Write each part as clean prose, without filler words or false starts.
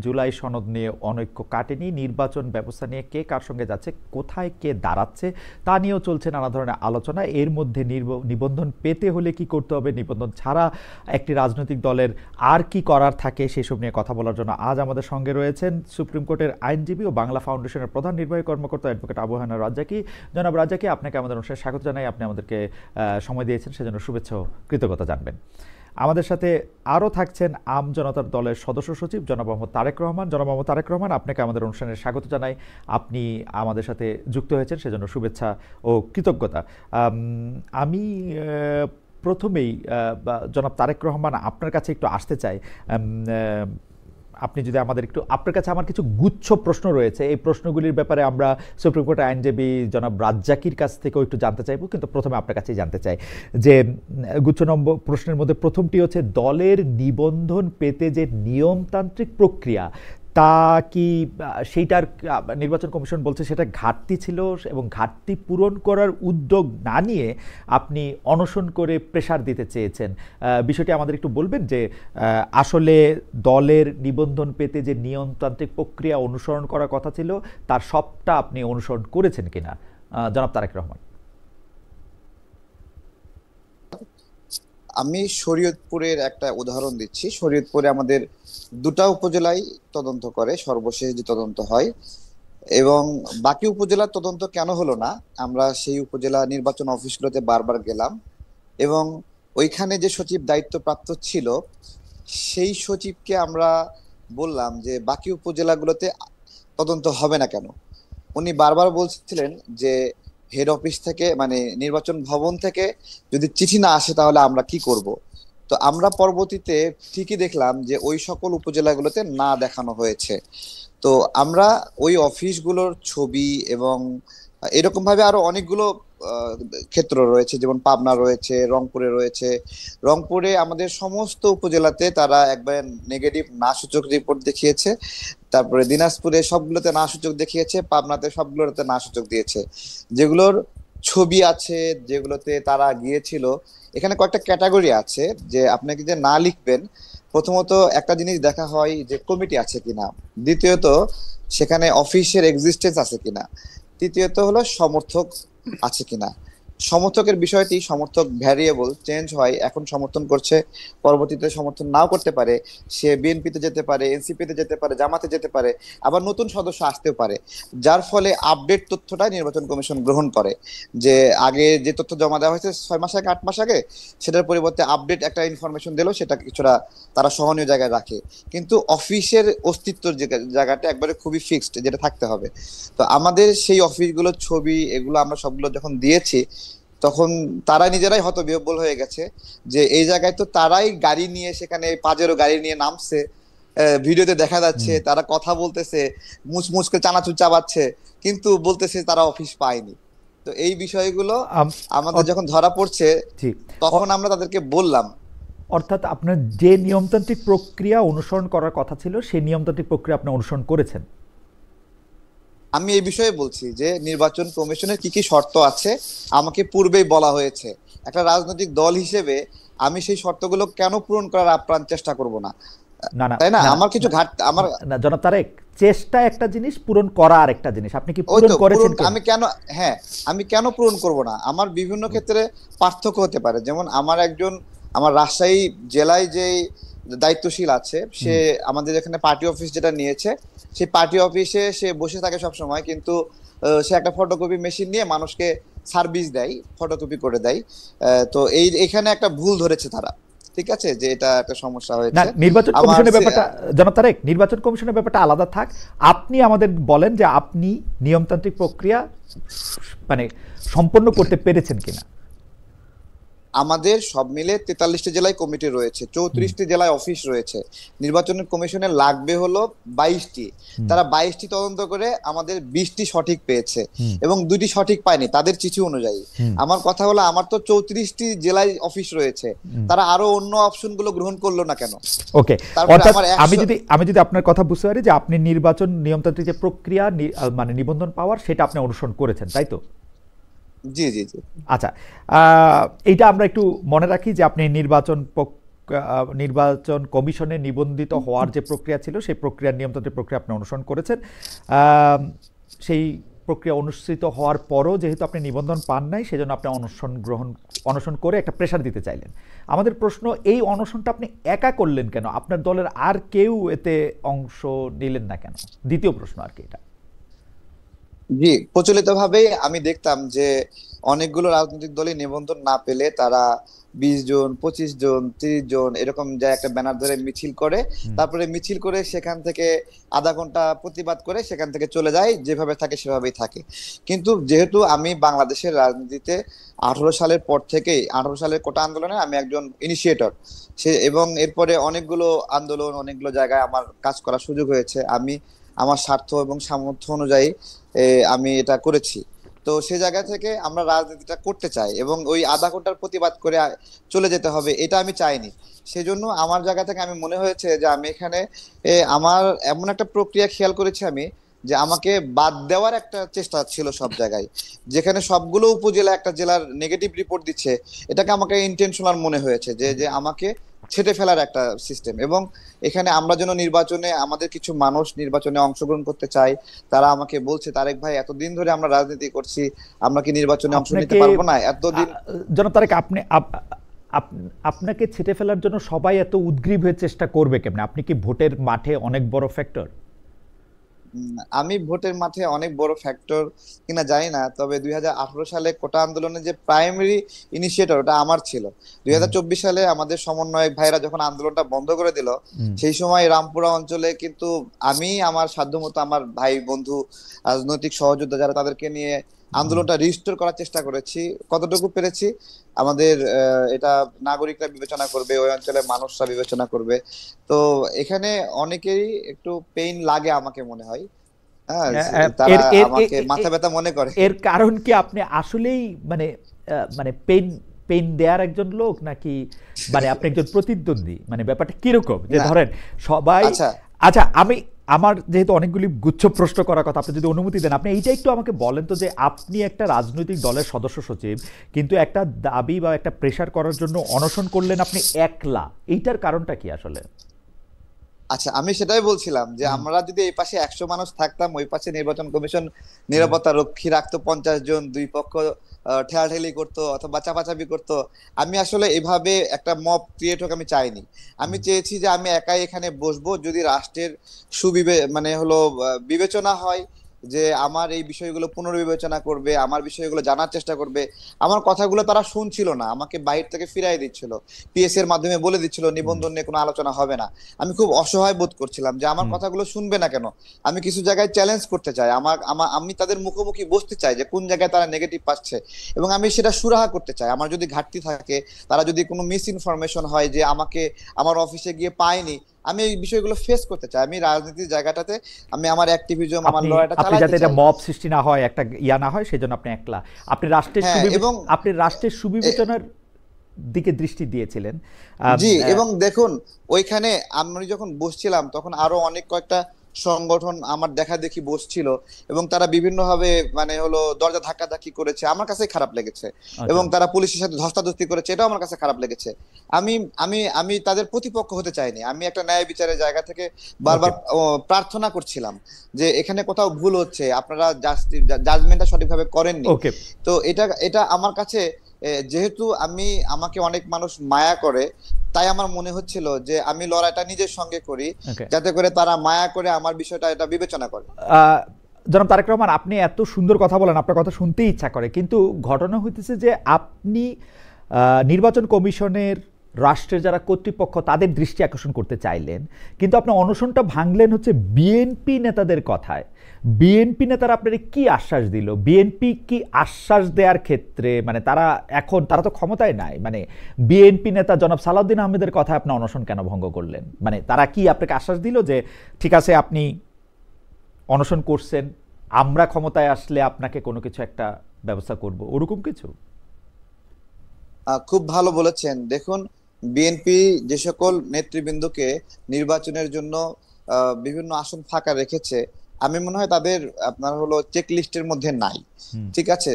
জুলাই সনদ নিয়ে অনৈক্য কাটেনি, নির্বাচন ব্যবস্থা নিয়ে কে কার সঙ্গে যাচ্ছে, কোথায় কে দাঁড়াচ্ছে তা নিয়েও চলছে নানা ধরনের আলোচনা। এর মধ্যে নিবন্ধন পেতে হলে কি করতে হবে, নিবন্ধন ছাড়া একটি রাজনৈতিক দলের আর কি করার থাকে, সেসব নিয়ে কথা বলার জন্য আজ আমাদের সঙ্গে রয়েছেন সুপ্রিম কোর্টের আইনজীবী ও বাংলা ফাউন্ডেশনের প্রধান নির্বাহী কর্মকর্তা অ্যাডভোকেট আবু হায়না রাজ্জাকী। জনাব রাজ্জাকী, আপনাকে আমাদের অনুষ্ঠানে স্বাগত জানাই। আপনি আমাদেরকে সময় দিয়েছেন, সেজন্য শুভেচ্ছা ও কৃতজ্ঞতা জানবেন। আমাদের সাথে আরও থাকছেন আম জনতার দলের সদস্য সচিব জনাব মোহাম্মদ তারেক রহমান। জনাব মোহাম্মদ তারেক রহমান, আপনাকে আমাদের অনুষ্ঠানে স্বাগত জানাই। আপনি আমাদের সাথে যুক্ত হয়েছেন, সেজন্য শুভেচ্ছা ও কৃতজ্ঞতা। আমি প্রথমেই জনাব তারেক রহমান আপনার কাছে একটু আসতে চাই। আপনি যদি আমাদের একটু, আপনার কাছে আমার কিছু গুচ্ছ প্রশ্ন রয়েছে, এই প্রশ্নগুলির ব্যাপারে আমরা সুপ্রিম কোর্টের আইনজীবী জনাব রাজ্জাকীর কাছ থেকেও একটু জানতে চাইব, কিন্তু প্রথমে আপনার কাছেই জানতে চাই যে গুচ্ছ নম্বর প্রশ্নের মধ্যে প্রথমটি হচ্ছে দলের নিবন্ধন পেতে যে নিয়মতান্ত্রিক প্রক্রিয়া, তা কি সেইটার নির্বাচন কমিশন বলছে সেটা ঘাটতি ছিল এবং ঘাটতি পূরণ করার উদ্যোগ না নিয়ে আপনি অনশন করে প্রেসার দিতে চেয়েছেন। বিষয়টি আমাদের একটু বলবেন যে আসলে দলের নিবন্ধন পেতে যে নিয়মতান্ত্রিক প্রক্রিয়া অনুসরণ করার কথা ছিল তার সবটা আপনি অনুসরণ করেছেন কিনা, জনাব তারেক রহমান? আমি শরীয়তপুরের একটা উদাহরণ দিচ্ছি। শরীয়তপুরে আমাদের দুটা উপজেলায় তদন্ত করে, সর্বশেষ যে তদন্ত হয়, এবং বাকি উপজেলার তদন্ত কেন হলো না, আমরা সেই উপজেলা নির্বাচন অফিসগুলোতে বারবার গেলাম এবং ওইখানে যে সচিব দায়িত্বপ্রাপ্ত ছিল সেই সচিবকে আমরা বললাম যে বাকি উপজেলাগুলোতে তদন্ত হবে না কেন। উনি বারবার বলছিলেন যে হেড অফিস থেকে, মানে নির্বাচন ভবন থেকে যদি চিঠি না আসে তাহলে আমরা কি করব। তো আমরা পরবর্তীতে ঠিকই দেখলাম যে ওই সকল উপজেলাগুলোতে না দেখানো হয়েছে। তো আমরা ওই অফিসগুলোর ছবি এবং এরকম ভাবে আরো অনেকগুলো ক্ষেত্র রয়েছে, যেমন পাবনা রয়েছে, রংপুরে রয়েছে। রংপুরে আমাদের সমস্ত উপজেলাতে তারা একবার নেগেটিভ না সূচক রিপোর্ট দেখিয়েছে, তারপরে দিনাজপুরে সবগুলোতে না সূচক দেখিয়েছে, পাবনাতে সবগুলোতে না সূচক দিয়েছে। যেগুলোর ছবি আছে, যেগুলোতে তারা গিয়েছিল, এখানে কয়েকটা ক্যাটাগরি আছে যে আপনাকে যে না লিখবেন। প্রথমত একটা জিনিস দেখা হয় যে কমিটি আছে কিনা, দ্বিতীয়ত সেখানে অফিসের এক্সিস্টেন্স আছে কিনা, তৃতীয়ত হলো সমর্থক আছে কিনা। সমর্থকের বিষয়টি, সমর্থক ভ্যারিয়েবল চেঞ্জ হয়, এখন সমর্থন করছে, পরবর্তীতে সমর্থন নাও করতে পারে, সে বিএনপিতে যেতে পারে, এনসিপিতে যেতে পারে, জামাতে যেতে পারে, আবার নতুন সদস্য আসতেও পারে। যার ফলে আপডেট তথ্যটা নির্বাচন কমিশন গ্রহণ করে, যে আগে যে তথ্য জমা দেওয়া হয়েছে 6 মাস আগে, 8 মাস আগে, সেটার পরিবর্তে আপডেট একটা ইনফরমেশন দিল, সেটা কিছুটা তারা সহনীয় জায়গায় রাখে। কিন্তু অফিসের অস্তিত্বর জায়গাটা একবারে খুবই ফিক্সড, যেটা থাকতে হবে। তো আমাদের সেই অফিসগুলোর ছবি এগুলো আমরা সবগুলো যখন দিয়েছি, তখন তারা নিজেরাই হতবিহ্বল হয়ে গেছে যে এই জায়গায় তো তারাই গাড়ি নিয়ে, সেখানে পাজেরো গাড়ি নিয়ে নামছে, ভিডিওতে দেখা যাচ্ছে তারা কথা বলতেছে, মুচমুচ করে চানাচুর চাবাচ্ছে, কিন্তু বলতেছে তারা অফিস পায়নি। তো এই বিষয়গুলো আমাদের যখন ধরা পড়ছে তখন আমরা তাদেরকে বললাম। অর্থাৎ আপনার যে নিয়মতান্ত্রিক প্রক্রিয়া অনুসরণ করার কথা ছিল সেই নিয়মতান্ত্রিক প্রক্রিয়া আপনি অনুসরণ করেছেন। আমি এই বিষয়ে বলছি যে নির্বাচন কমিশনের কি কি শর্ত আছে আমাকে পূর্বেই বলা হয়েছে। একটা রাজনৈতিক দল হিসেবে আমি সেই শর্তগুলো কেন পূরণ করার আপ্রাণ চেষ্টা করব না, তাই না? আমার কিছু আমার জনাব তারেক, চেষ্টা একটা জিনিস, পূরণ করা আরেকটা জিনিস। আপনি কি পূরণ করেছেন? আমি কেন, হ্যাঁ, আমি কেন পূরণ করব না? আমার বিভিন্ন ক্ষেত্রে পার্থক্য হতে পারে। যেমন আমার রাজশাহী জেলায় যে দায়িত্বশীল আছে, সে আমাদের এখানে পার্টি অফিস যেটা নিয়েছে, সেই পার্টি অফিসে সে বসে থাকে সব সময়, কিন্তু সে একটা ফটোকপি মেশিন নিয়ে মানুষকে সার্ভিস দেয়, ফটোকপি করে দেয়। তো এখানে একটা ভুল ধরেছে তারা, ঠিক আছে, যে এটা একটা সমস্যা হয়েছে। না, নির্বাচন কমিশনের ব্যাপারটা জনাব তারেক, নির্বাচন কমিশনের ব্যাপারটা আলাদা থাক। আপনি আমাদের বলেন যে আপনি নিয়মতান্ত্রিক প্রক্রিয়া মানে সম্পন্ন করতে পেরেছেন কিনা। আমাদের সব মিলে 43টি জেলায় কমিটি রয়েছে, 34টি জেলায় অফিস রয়েছে। নির্বাচন কমিশনের লাগবে হলো 22টি। তারা 22টি তদন্ত করে আমাদের 20টি সঠিক পেয়েছে এবং 2টি সঠিক পায়নি তাদের চিঠি অনুযায়ী। আমার কথা হলো, আমার তো 34টি জেলায় অফিস রয়েছে, তারা আরো অন্য অপশন গুলো গ্রহণ করলো না কেন? ওকে, অর্থাৎ আমি যদি আপনার কথা বুঝতে পারি যে আপনি নির্বাচন নিয়মতান্ত্রিক যে প্রক্রিয়া, মানে নিবন্ধন পাওয়ার, সেটা আপনি অনুসরণ করেছেন, তাই তো? জি জি জি। আচ্ছা, এইটা আমরা একটু মনে রাখি যে আপনি নির্বাচন নির্বাচন কমিশনে নিবন্ধিত হওয়ার যে প্রক্রিয়া ছিল সেই প্রক্রিয়ার নিয়মতান্ত্রিক প্রক্রিয়া আপনি অনুসরণ করেছেন। আহ, সেই প্রক্রিয়া অনুষ্ঠিত হওয়ার পরও যেহেতু আপনি নিবন্ধন পান নাই, সেজন্য আপনি অনশন করে একটা প্রেশার দিতে চাইলেন। আমাদের প্রশ্ন, এই অনশনটা আপনি একা করলেন কেন? আপনার দলের আর কেউ এতে অংশ নিলেন না কেন? দ্বিতীয় প্রশ্ন আর কি এটা। জি, প্রচলিত ভাবেই আমি দেখতাম যে অনেকগুলো রাজনৈতিক দলই নিবন্ধন না পেলে তারা 20 জন, 25 জন, 30 জন এরকম যায় একটা ব্যানার ধরে মিছিল করে। হুম। তারপরে মিছিল করে সেখান থেকে আধা ঘন্টা প্রতিবাদ করে সেখান থেকে চলে যায়, যেভাবে থাকে সেভাবেই থাকে। কিন্তু যেহেতু আমি বাংলাদেশের রাজনীতিতে 18 সালের পর থেকেই, 18 সালের কোটা আন্দোলনে আমি একজন ইনিশিয়েটর, এবং এরপরে অনেকগুলো আন্দোলন, অনেকগুলো জায়গায় আমার কাজ করার সুযোগ হয়েছে। আমি আমার স্বার্থ এবং সামর্থ্য অনুযায়ী আমি এটা করেছি। তো সে জায়গা থেকে আমরা রাজনীতিটা করতে চাই, এবং ওই আধা ঘন্টার প্রতিবাদ করে চলে যেতে হবে এটা আমি চাইনি। সেজন্য আমার জায়গা থেকে আমি মনে হয়েছে যে আমি এখানে আমার এমন একটা প্রক্রিয়া খেয়াল করেছি আমি, যে আমাকে বাদ দেওয়ার একটা চেষ্টা ছিল সব জায়গায়, যেখানে সবগুলো উপজেলা একটা জেলার নেগেটিভ রিপোর্ট দিচ্ছে। এটাকে আমাকে ইন্টেনশনাল মনে হয়েছে যে যে আমাকে ছেটে ফেলার একটা সিস্টেম। এবং এখানে আমরা যেন নির্বাচনে, আমাদের কিছু মানুষ নির্বাচনে অংশগ্রহণ করতে চাই, তারা আমাকে বলছে, তারেক ভাই এতদিন ধরে আমরা রাজনীতি করছি, আমরা কি নির্বাচনে অংশ নিতে আপনাকে পারবো না এতদিন। জনাব তারেক, আপনাকে ছেটে ফেলার জন্য সবাই এত উদ্গ্রীব হয়ে চেষ্টা করবে কেমনে? আপনি কি ভোটের মাঠে অনেক বড় ফ্যাক্টর? আমি ভোটের মাঠে অনেক বড় ফ্যাক্টর কিনা জানি না, তবে 2018 সালে কোটা আন্দোলনের যে প্রাইমারি ইনিশিয়েটর ওটা আমার ছিল। 2024 সালে আমাদের সমন্বয়ক ভাইরা যখন আন্দোলনটা বন্ধ করে দিল, সেই সময় রামপুরা অঞ্চলে কিন্তু আমি আমার সাধ্যমতো আমার ভাই বন্ধু রাজনৈতিক সহযোদ্ধা যারা, তাদেরকে নিয়ে আন্দোলনটা রিস্টোর করার চেষ্টা করেছি। কতটুকু পেরেছি আমাদের এটা নাগরিকরা বিবেচনা করবে, ওই অঞ্চলের মানুষরা বিবেচনা করবে। তো এখানে অনেকেরই একটু পেইন লাগে আমাকে মনে হয়। হ্যাঁ, তারা এর এর আমাকে মাথা ব্যথা মনে করে। এর কারণ কি আপনি আসলেই মানে মানে পেইন পেইন দেয়ার একজন লোক, নাকি মানে আপনি একজন প্রতিদ্বন্দ্বী? মানে ব্যাপারটা কিরকম যে না, ধরেন সবাই। আচ্ছা, আচ্ছা, আমার যেহেতু অনেকগুলি গুচ্ছ প্রশ্ন করার কথা, আপনি যদি অনুমতি দেন আপনি এইটা একটু আমাকে বলেন তো, যে আপনি একটা রাজনৈতিক দলের সদস্য সচিব, কিন্তু একটা দাবি বা একটা প্রেশার করার জন্য অনশন করলেন আপনি একলা, এইটার কারণটা কি আসলে? আচ্ছা, আমি সেটাই বলছিলাম যে আমরা যদি এই পাশে 100 মানুষ থাকতাম, ওই পাশে নির্বাচন কমিশন নিরাপত্তা রক্ষী রাখতো 50 জন, দুই পক্ষ ঠেলাঠেলি করতো অথবা চাপাচাপি করতো। আমি আসলে এভাবে একটা মব ক্রিয়েট হোক আমি চাইনি। আমি চেয়েছি যে আমি একাই এখানে বসবো, যদি রাষ্ট্রের মানে হলো বিবেচনা হয় যে আমার এই বিষয়গুলো পুনর্বিবেচনা করবে, আমার বিষয়গুলো জানার চেষ্টা করবে। আমার কথাগুলো তারা শুনছিল না, আমাকে বাইরে থেকে ফিরাই দিচ্ছিল, পিএস এর মাধ্যমে বলে দিচ্ছিল নিবন্ধন নিয়ে কোনো আলোচনা হবে না। আমি খুব অসহায় বোধ করছিলাম যে আমার কথাগুলো শুনবে না কেন। আমি কিছু জায়গায় চ্যালেঞ্জ করতে চাই, আমি তাদের মুখোমুখি বসতে চাই যে কোন জায়গায় তারা নেগেটিভ পাচ্ছে, এবং আমি সেটা সুরাহা করতে চাই। আমার যদি ঘাটতি থাকে, তারা যদি কোনো মিস ইনফরমেশন হয় যে আমাকে আমার অফিসে গিয়ে পাইনি, আমি এই বিষয়গুলো ফেস করতে চাই। আমি রাজনীতির জায়গাটাতে আমি আমার অ্যাক্টিভিজম, আমার আপনি লড়াইটা আপনি চালাতে যাতে এটা চাই। মব সৃষ্টি না হয়, একটা ইয়া না হয়, সেজন্য আপনি একলা। আপনি রাষ্ট্রের হ্যাঁ, এবং আপনি রাষ্ট্রের সুবিবেচনার দিকে দৃষ্টি দিয়েছিলেন। জি, এবং দেখুন, ওইখানে আমি যখন বসছিলাম তখন আরো অনেক কয়েকটা সংগঠন আমার দেখা দেখি বসছিল, এবং তারা বিভিন্ন ভাবে মানে হলো দরজা ধাক্কাধাক্কি করেছে, আমার কাছে খারাপ লেগেছে। এবং তারা পুলিশের সাথে ধস্তাধস্তি করেছে, এটাও আমার কাছে খারাপ লেগেছে। আমি আমি আমি তাদের প্রতিপক্ষ হতে চাইনি। আমি একটা ন্যায় বিচারের জায়গা থেকে বারবার প্রার্থনা করছিলাম যে এখানে কোথাও ভুল হচ্ছে, আপনারা জাজমেন্টটা সঠিকভাবে করেননি। ওকে। তো এটা এটা আমার কাছে, যেহেতু আমাকে অনেক মানুষ মায়া করে, তাই আমার মনে হচ্ছিল যে আমি লড়াইটা নিজের সঙ্গে করি, যাতে করে তারা মায়া করে আমার বিষয়টা এটা বিবেচনা করে। জনাব তারেক রহমান, আপনি এত সুন্দর কথা বলেন, আপনার কথা শুনতেই ইচ্ছা করে, কিন্তু ঘটনা হইতেছে যে আপনি নির্বাচন কমিশনের রাষ্ট্রের যারা কর্তৃপক্ষ তাদের দৃষ্টি আকর্ষণ করতে চাইলেন, কিন্তু আপনি অনশনটা ভাঙলেন হচ্ছে বিএনপি নেতাদের কথায়। বিএনপি নেতারা আপনার কি আশ্বাস দিল? বিএনপি কি আশ্বাস দেওয়ার ক্ষেত্রে, মানে তারা তো ক্ষমতায় নাই, মানে বিএনপি নেতা জনাব সালাউদ্দিন আহমেদের কথায় আপনি অনশন কেন ভঙ্গ করলেন? মানে তারা কি আপনাকে আশ্বাস দিল যে ঠিক আছে আপনি অনশন করছেন, আমরা ক্ষমতায় আসলে আপনাকে কোনো কিছু একটা ব্যবস্থা করব, ওরকম কিছু? খুব ভালো বলেছেন। দেখুন, বিএনপি যে সকল নেতৃবৃন্দকে নির্বাচনের জন্য বিভিন্ন আসন ফাঁকা রেখেছে, আমি মনে হয় তাদের আপনার হলো চেক লিস্টের মধ্যে নাই। হুম ঠিক আছে,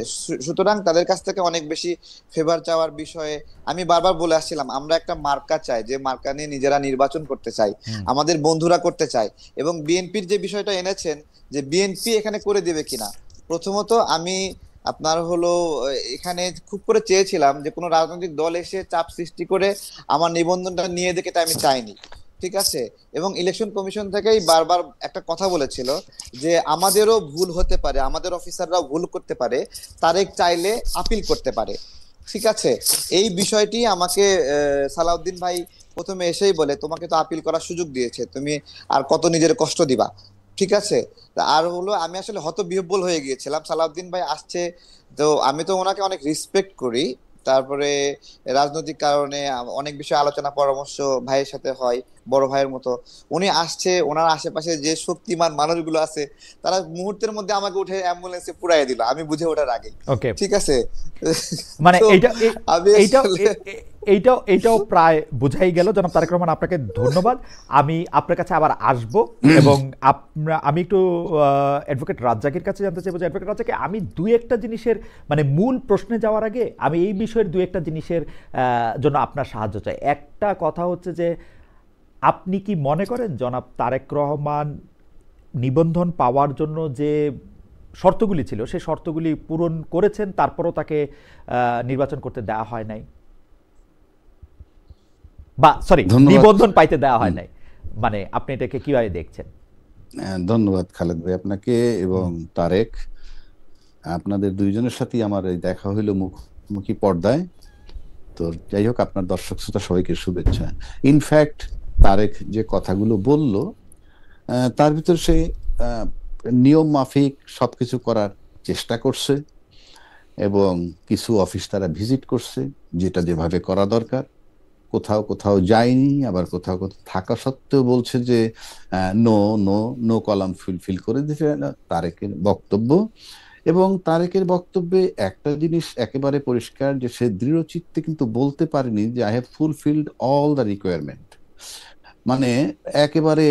সুতরাং তাদের কাছ থেকে অনেক বেশি ফেভার চাওয়ার বিষয়ে আমি বারবার বলে আসছিলাম, আমরা একটা মার্কা চাই, যে মার্কা নিয়ে নিজেরা নির্বাচন করতে চাই, হুম আমাদের বন্ধুরা করতে চাই। এবং বিএনপির যে বিষয়টা এনেছেন, যে বিএনপি এখানে করে দেবে কিনা, প্রথমত আমি আপনার হলো এখানে খুব করে চেয়েছিলাম যে কোনো রাজনৈতিক দল এসে চাপ সৃষ্টি করে আমার নিবন্ধনটা নিয়ে দেখে, এটা আমি চাইনি। ঠিক আছে, এবং ইলেকশন কমিশন থেকেই বারবার একটা কথা বলেছিল যে আমাদেরও ভুল হতে পারে, আমাদের অফিসাররাও ভুল করতে পারে, তারেক চাইলে আপিল করতে পারে। ঠিক আছে, এই বিষয়টি আমাকে সালাউদ্দিন ভাই প্রথমে এসেই বলে, তোমাকে তো আপিল করার সুযোগ দিয়েছে, তুমি আর কত নিজের কষ্ট দিবা। ঠিক আছে, আর হলো আমি আসলে হতবিহ্বল হয়ে গিয়েছিলাম, সালাউদ্দিন ভাই আসছে, তো আমি তো ওনাকে অনেক রেসপেক্ট করি, তারপরে রাজনৈতিক কারণে অনেক বিষয়ে আলোচনা পরামর্শ ভাইয়ের সাথে হয়, বড় ভাইয়ের মতো। উনি আসছে, ওনার আশেপাশে যে শক্তিমান মানুষগুলো আছে, তারা মুহূর্তের মধ্যে আমাকে উঠে অ্যাম্বুলেন্সে পুরাই দিল আমি বুঝে ওঠার আগে। ওকে, ঠিক আছে, মানে তো এইটা আমি এইটাও আসলে এইটাও প্রায় বোঝাই গেল। জনাব তারেক রহমান, আপনাকে ধন্যবাদ। আমি আপনার কাছে আবার আসব, এবং আমি একটু অ্যাডভোকেট রাজ্জাকের কাছে জানতে চাইবো যে অ্যাডভোকেট রাজ্জাকে, আমি দুই একটা জিনিসের মানে মূল প্রশ্নে যাওয়ার আগে আমি এই বিষয়ের দুই একটা জিনিসের জন্য আপনার সাহায্য চাই। একটা কথা হচ্ছে যে আপনি কি মনে করেন জনাব তারেক রহমান নিবন্ধন পাওয়ার জন্য যে শর্তগুলি ছিল সেই শর্তগুলি পূরণ করেছেন, তারপরও তাকে নির্বাচন করতে দেওয়া হয় নাই, বা সরি ধন্যবাদ। নিবন্ধন পাইতে দেওয়া হয় নাই? মানে আপনি এটাকে কিভাবে দেখছেন? ধন্যবাদ খালেদ ভাই আপনাকে এবং তারেক। আপনাদের দুইজনের সাথেই আমার এই দেখা হইলো মুখোমুখি পর্দায়। তো যাই হোক, আপনার দর্শক শ্রোতা সবাইকে শুভেচ্ছা। ইনফ্যাক্ট তারেক যে কথাগুলো বলল, তার ভিতর সে নিয়ম মাফিক সবকিছু করার চেষ্টা করছে, এবং কিছু অফিস তারা ভিজিট করছে যেটা যেভাবে করা দরকার। কোথাও কোথাও যায়নি, আবার কোথাও কোথাও থাকা সত্ত্বেও বলছে যে no no no column fill করে দিতে তারেকের বক্তব্য। এবং তারেকের বক্তব্যে একটা জিনিস একেবারে পরিষ্কার, যে সে দৃঢ় চিত্তে কিন্তু বলতে পারেনি যে I have fulfilled all the requirement. মানে একেবারে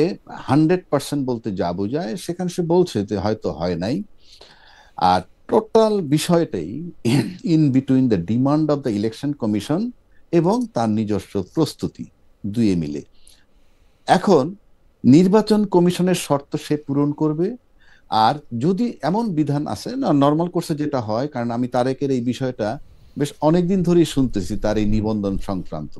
100% বলতে যা বোঝায়, সেখানে সে বলছে যে হয়তো হয় নাই। আর টোটাল বিষয়টাই in between the demand of the election commission এবং তার নিজস্ব প্রস্তুতি, দুয়ে মিলে। এখন নির্বাচন কমিশনের শর্ত সে পূরণ করবে। আর যদি এমন বিধান আছে না, নর্মাল কোর্সে যেটা হয়, কারণ আমি তারেকের এই বিষয়টা বেশ অনেকদিন ধরেই শুনতেছি, তার এই নিবন্ধন সংক্রান্ত,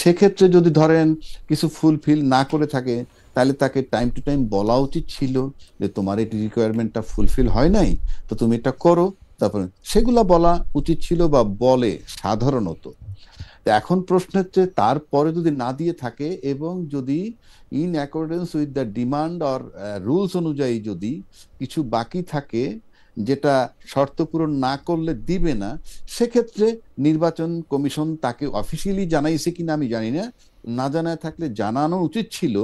সেক্ষেত্রে যদি ধরেন কিছু ফুলফিল না করে থাকে, তাহলে তাকে টাইম টু টাইম বলা উচিত ছিল যে তোমার এই রিকোয়ারমেন্টটা ফুলফিল হয় নাই, তো তুমি এটা করো। তারপরে সেগুলা বলা উচিত ছিল, বা বলে সাধারণত। এখন প্রশ্ন হচ্ছে, তারপরে যদি না দিয়ে থাকে এবং যদি in accordance with the demand or rules অনুযায়ী যদি কিছু বাকি থাকে যেটা শর্ত পূরণ না করলে দিবে না, সেক্ষেত্রে নির্বাচন কমিশন তাকে অফিসিয়ালি জানাইছে কিনা আমি জানি না, না জানায় থাকলে জানানো উচিত ছিল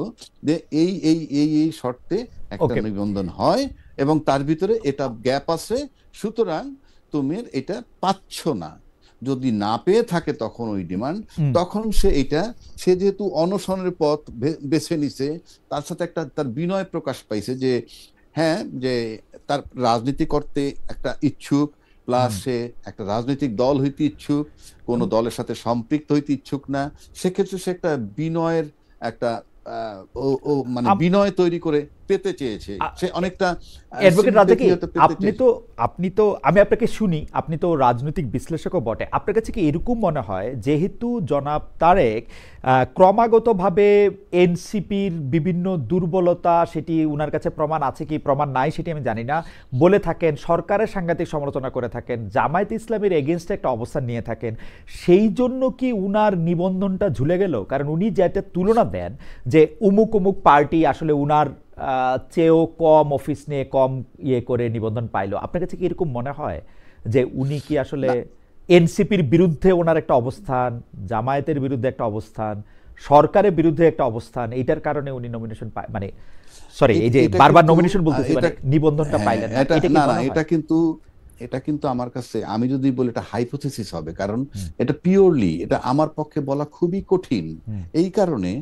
যে এই এই এই এই শর্তে একটা নিবন্ধন হয় এবং তার ভিতরে এটা গ্যাপ আছে, সুতরাং তুমি এটা পাচ্ছ না। যদি না পেয়ে থাকে তখন ওই ডিমান্ড, তখন সে যেহেতু অনশনের পথ বেছে নিছে, তার সাথে একটা তার বিনয় প্রকাশ পাইছে যে হ্যাঁ, যে তার রাজনীতি করতে একটা ইচ্ছুক, প্লাস সে একটা রাজনৈতিক দল হইতে ইচ্ছুক, কোনো দলের সাথে সম্পৃক্ত হইতে ইচ্ছুক না। সেক্ষেত্রে সে একটা বিনয়ের একটা মানে বিনয় তৈরি করে পেতে চেয়েছে। সে অনেকটা অ্যাডভোকেট রাজ্জাকি, আপনি তো আমি আপনাকে শুনি, আপনি তো রাজনৈতিক বিশ্লেষকও বটে। আপনার কাছে কি এরকম মনে হয়, যেহেতু জনাব তারেক ক্রমাগতভাবে এনসিপির বিভিন্ন দুর্বলতা, সেটি উনার কাছে প্রমাণ আছে কি প্রমাণ নাই সেটি আমি জানি না, বলে থাকেন, সরকারের সাংঘাতিক সমালোচনা করে থাকেন, জামায়াত ইসলামের এগেনস্টে একটা অবস্থান নিয়ে থাকেন, সেই জন্য কি উনার নিবন্ধনটা ঝুলে গেল? কারণ উনি যেটা তুলনা দেন যে উমুক উমুক পার্টি আসলে উনার চেয়েও কম অফিস নিয়ে কম ইয়ে করে নিবন্ধন পাইলো। আপনার কাছে কি এরকম মনে হয় যে উনি কি আসলে এনসিপির বিরুদ্ধে ওনার একটা অবস্থান, জামায়াতের বিরুদ্ধে একটা অবস্থান, সরকারের বিরুদ্ধে একটা অবস্থান, এইটার কারণে উনি নমিনেশন পায়, মানে সরি এই যে বারবার নমিনেশন বলতেছি, মানে নিবন্ধনটা পাইলেন না? এটা কিন্তু এটা কিন্তু আমার কাছে, আমি যদি বলি এটা হাইপোথেসিস হবে, কারণ এটা পিওরলি, এটা আমার পক্ষে বলা খুবই কঠিন। এই কারণে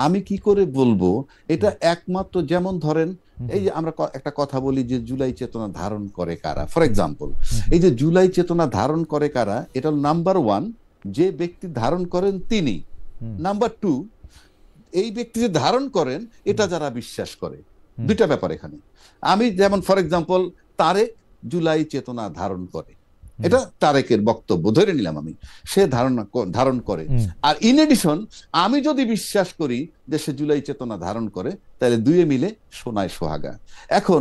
আমি কি করে বলবো এটা একমাত্র, যেমন ধরেন এই যে আমরা একটা কথা বলি যে জুলাই চেতনা ধারণ করে কারা, ফর এক্সাম্পল এই যে জুলাই চেতনা ধারণ করে কারা, এটা নাম্বার 1 যে ব্যক্তি ধারণ করেন তিনি, নাম্বার 2 এই ব্যক্তি যে ধারণ করেন এটা যারা বিশ্বাস করে। দুইটা ব্যাপার এখানে। আমি যেমন ফর এক্সাম্পল তারেক জুলাই চেতনা ধারণ করে, এটা তারেকের বক্তব্য ধরে নিলাম আমি, সে ধারণ করে। আর ইন এডিশন আমি যদি বিশ্বাস করি যে সে জুলাই চেতনা ধারণ করে, তাহলে দুয়ে মিলে সোনায় সোহাগা। এখন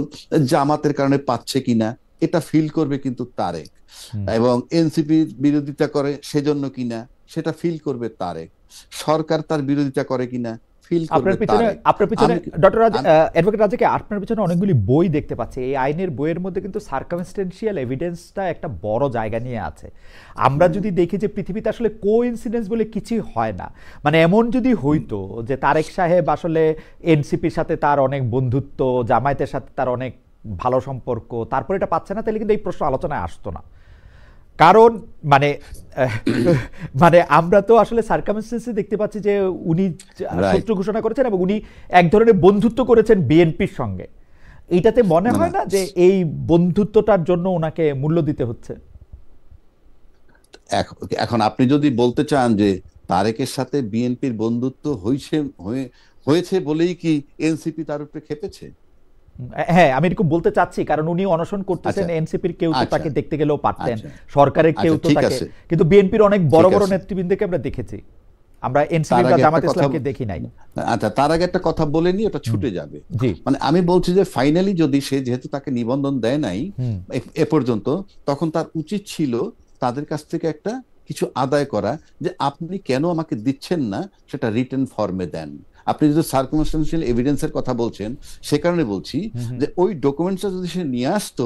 জামাতের কারণে পাচ্ছে কিনা এটা ফিল করবে কিন্তু তারেক, এবং এনসিপি বিরোধিতা করে সেজন্য কিনা সেটা ফিল করবে তারেক, সরকার তার বিরোধিতা করে কিনা আপনার পিছনে ডক্টর অ্যাডভোকেট রাজাকে, আপনার পিছনে অনেকগুলি বই দেখতে পাচ্ছি। এই আইনের বইয়ের মধ্যে কিন্তু সার্কামস্টেন্সিয়াল এভিডেন্সটা একটা বড় জায়গা নিয়ে আছে। আমরা যদি দেখি যে পৃথিবীতে আসলে কোইন্সিডেন্স বলে কিছুই হয় না, মানে এমন যদি হইতো যে তারেক সাহেব আসলে এনসিপির সাথে তার অনেক বন্ধুত্ব, জামায়াতের সাথে তার অনেক ভালো সম্পর্ক, তারপর এটা পাচ্ছে না, তাহলে কিন্তু এই প্রশ্ন আলোচনায় আসতো না। কারণ মানে আমরা তো আসলে সার্কামস্টেন্সে দেখতে পাচ্ছি যে উনি শত্রু ঘোষণা করেছেন এবং উনি এক ধরনের বন্ধুত্ব করেছেন বিএনপির সঙ্গে। এইটাতে মনে হয় না যে এই বন্ধুত্বটার জন্য ওনাকে মূল্য দিতে হচ্ছে? এখন আপনি যদি বলতে চান যে তারেকের সাথে বিএনপির বন্ধুত্ব হয়েছে বলেই কি এনসিপি তার উপরে খেপেছে? হ্যাঁ, আমি এরকম বলতে চাচ্ছি, কারণ উনি অনশন করতেছেন, এনসিপির কেউ তো তাকে দেখতে গেলেও পারতেন, সরকারের কেউ তো তাকে, কিন্তু বিএনপির অনেক বড় বড় নেতৃবৃন্দকে আমরা দেখেছি, আমরা এনসিপি বা জামাত ইসলামকে দেখি নাই। আচ্ছা, তার আগে একটা কথা বলে নি, ওটা ছুটে যাবে। মানে আমি বলছি যে ফাইনালি যদি সে, যেহেতু তাকে নিবন্ধন দেয় নাই এ পর্যন্ত, তখন তার উচিত ছিল তাদের কাছ থেকে একটা কিছু আদায় করা, যে আপনি কেন আমাকে দিচ্ছেন না সেটা রিটেন ফর্মে দেন। আপনি যদি সার্কামস্টেন্সিয়াল এভিডেন্সের কথা বলছেন, সে কারণে বলছি যে ওই ডকুমেন্টসটা যদি সে নিয়ে আসতো,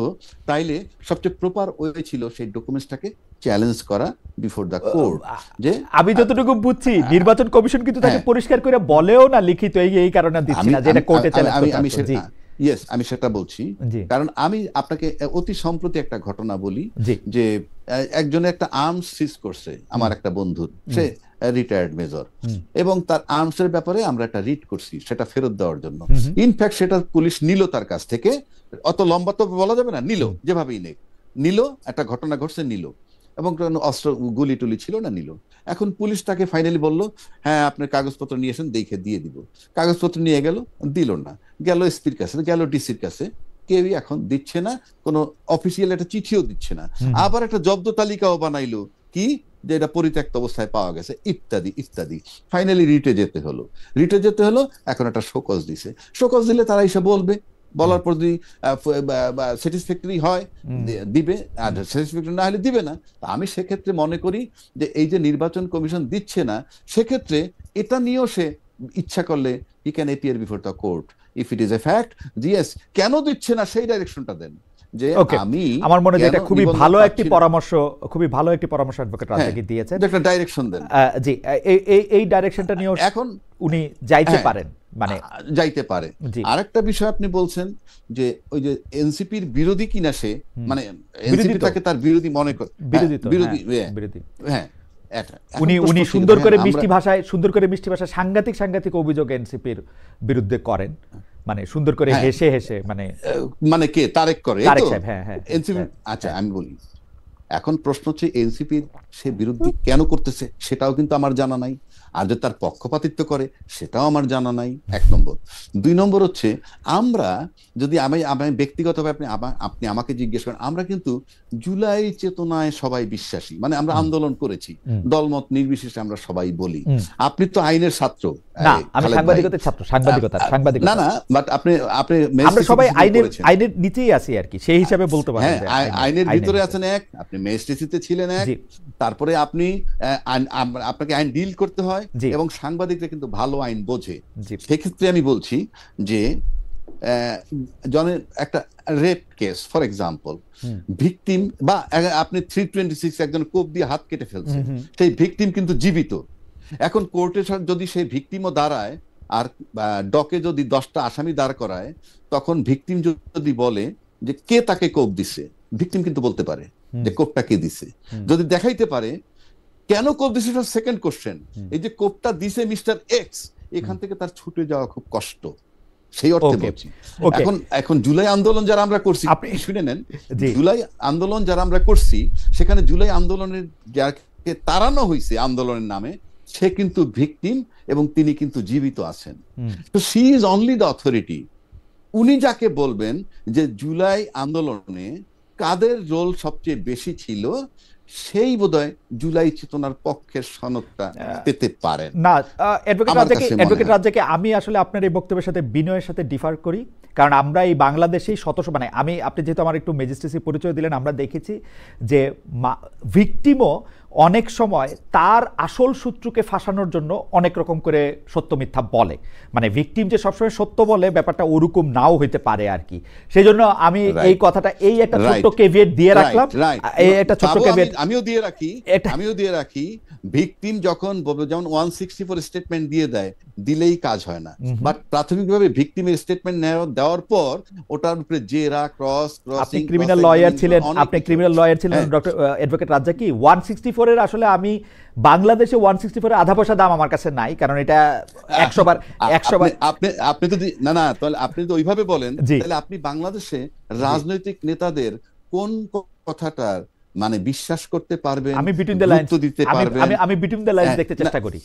তাইলে সবচেয়ে প্রপার ওয়ে ছিল সেই ডকুমেন্টসটাকে চ্যালেঞ্জ করা বিফোর দ্য কোর্ট। যে আমি যতটুকু বুঝছি নির্বাচন কমিশন কিন্তু তাকে পরিষ্কার করে বলেও না লিখিত, এই কারণে দিচ্ছি না, যেটা কোর্টে চ্যালেঞ্জ করতে। ইয়েস, আমি সেটা বলছি, কারণ আমি আপনাকে অতি সম্প্রতি একটা ঘটনা বলি, যে একজনের একটা আর্মস সিজ করছে আমার একটা বন্ধুর, সে রিটায়ার্ড মেজর, এবং তার আর্মস এর ব্যাপারে আমরা একটা রিট করছি সেটা ফেরত দেওয়ার জন্য। ইনফ্যাক্ট সেটা পুলিশ নিল তার কাছ থেকে, অত লম্বা তো বলা যাবে না, নিল, যেভাবেই নিল, একটা ঘটনা ঘটছে নিল, এবং অস্ত্র গুলি টুলি ছিল না, নিল। এখন পুলিশ তাকে ফাইনালি বলল, হ্যাঁ আপনার কাগজপত্র নিয়ে এসেন, দেখে দিয়ে দিব। কাগজপত্র নিয়ে গেল, দিল না, গেল এসপির কাছে, গেল ডিসির কাছে, কেউই এখন দিচ্ছে না, কোনো অফিসিয়াল একটা চিঠিও দিচ্ছে না। আবার একটা জব্দ তালিকাও বানাইলো, কি যে এটা পরিত্যক্ত অবস্থায় পাওয়া গেছে, ইত্যাদি ইত্যাদি। ফাইনালি রিটে যেতে হলো, এখন একটা শোকজ দিছে, শোকজ দিলে তারা এসে বলবে, বলার পর যদি স্যাটিসফ্যাক্টরি হয় দিবে, আর স্যাটিসফ্যাক্টরি না হলে দিবে না। আমি সেক্ষেত্রে মনে করি যে এই যে নির্বাচন কমিশন দিচ্ছে না, সেক্ষেত্রে এটা নিয়েও সে ইচ্ছা করলে he can appear before the court if it is a fact. GS কেন দিচ্ছে না সেই ডাইরেকশনটা দেন। যে আমি আমার মনে হয় এটা খুবই ভালো একটি পরামর্শ, অ্যাডভোকেট রাজাকি দিয়েছেন, একটা ডাইরেকশন দেন। জি, এই ডাইরেকশনটা নিয়ে এখন উনি যাইতে পারেন, মানে যাইতে পারে। আরেকটা বিষয় আপনি বলছেন যে ওই যে এনসিপির বিরোধী কিনা সে, মানে এনসিপি তাকে তার বিরোধী মনে করে, বিরোধী, হ্যাঁ, উনি সুন্দর করে মিষ্টি ভাষায় সাংঘাতিক অভিযোগ এনসিপির বিরুদ্ধে করেন, মানে সুন্দর করে হেসে মানে কে তারেক করে, এনসিপি। আচ্ছা, আমি বলি, এখন প্রশ্ন হচ্ছে এনসিপির সে বিরুদ্ধে কেন করতেছে সেটাও কিন্তু আমার জানা নাই, আর যে তার পক্ষপাতিত্ব করে সেটাও আমার জানা নাই, 1 নম্বর। 2 নম্বর হচ্ছে, আমরা যদি আমি ব্যক্তিগতভাবে আপনি আমাকে জিজ্ঞেস করেন, আমরা কিন্তু জুলাই চেতনায় সবাই বিশ্বাসী, মানে আমরা আন্দোলন করেছি, দলমত নির্বিশেষে আমরা সবাই বলি। আপনি তো আইনের ছাত্র, সাংবাদিকতা না, বাট আপনি আমরা সবাই আইনের নিচেই আছি আর কি, সেই হিসাবে বলতে পারেন। হ্যাঁ, আইনের ভিতরে আছেন এক, আপনি ম্যাজিস্ট্রেসিতে ছিলেন এক, তারপরে আপনাকে আইন ডিল করতে হয়, এবং সাংবাদিকরা কিন্তু ভালো আইন বোঝে। সেক্ষেত্রে আমি বলছি যে একটা rape case for example, victim বা আপনি 326 একজন কোপ দিয়ে হাত কেটে ফেলছে, সেই ভিকটিম কিন্তু জীবিত। এখন কোর্টে যদি সেই ভিকটিমও দাঁড়ায়, আর ডকে যদি 10টা আসামি দাঁড় করায়, তখন ভিকটিম যদি বলে যে কে তাকে কোপ দিছে, ভিকটিম কিন্তু বলতে পারে যে কোপটা কে দিছে। যদি দেখাইতে পারে কেন কোপ দিছে, সেটা সেকেন্ড কোশ্চেন। এই যে কোপটা দিছে মিস্টার এক্স, এখান থেকে তার ছুটে যাওয়া খুব কষ্ট, সেই অর্থে বলছি। এখন জুলাই আন্দোলন যারা আমরা করছি, আপনি শুনে নেন, জুলাই আন্দোলন যারা আমরা করছি, সেখানে জুলাই আন্দোলনের যাকে তাড়ানো হয়েছে আন্দোলনের নামে, সে কিন্তু ভিকটিম এবং তিনি কিন্তু জীবিত আছেন। তো she is only the authority. উনি যাকে বলবেন যে জুলাই আন্দোলনে কাদের রোল সবচেয়ে বেশি ছিল, সেই বোধহয় জুলাই চেতনার পক্ষের সনদটা পেতে পারেন না। অ্যাডভোকেট রাজ্জাকে আমি আসলে আপনার এই বক্তব্যের সাথে বিনয়ের সাথে ডিফার করি, কারণ আমরা এই বাংলাদেশেই মানে আপনি যেহেতু আমার একটু ম্যাজিস্ট্রেসি পরিচয় দিলেন, আমরা দেখেছি যে ভিকটিমও অনেক সময় তার আসল শত্রুকে ফাঁসানোর জন্য অনেক রকম করে সত্য মিথ্যা বলে। মানে ভিকটিম যে সবসময় সত্য বলে, ব্যাপারটা ওরকম নাও হইতে পারে আর কি। সেই জন্য আমি এই কথাটা, এই একটা ছোট্ট কেভিয়েট দিয়ে রাখলাম। এই একটা ছোট্ট কেভিয়েট আমিও দিয়ে রাখি। ভিকটিম যখন যেমন 164 স্টেটমেন্ট দিয়ে দেয়, দিলেই কাজ হয় না। বাট প্রাথমিকভাবে ভিকটিমের স্টেটমেন্ট দেওয়ার পর ওটার উপরে জেরা, আপনি ক্রিমিনাল লয়ার ছিলেন ডক্টর অ্যাডভোকেট রাজ্জাকি। 164 এর আসলে আমি বাংলাদেশে 164 এর আধা পয়সা দাম আমার কাছে নাই, কারণ এটা 100 বার আপনি তো না তাহলে আপনি তো ওইভাবে বলেন, তাহলে আপনি বাংলাদেশে রাজনৈতিক নেতাদের কোন কথাটার মানে বিশ্বাস করতে পারবেন, আমি বিটুইন দ্য লাইনস দিতে পারবেন, আমি বিটুইন দ্য লাইনস দেখতে চেষ্টা করি,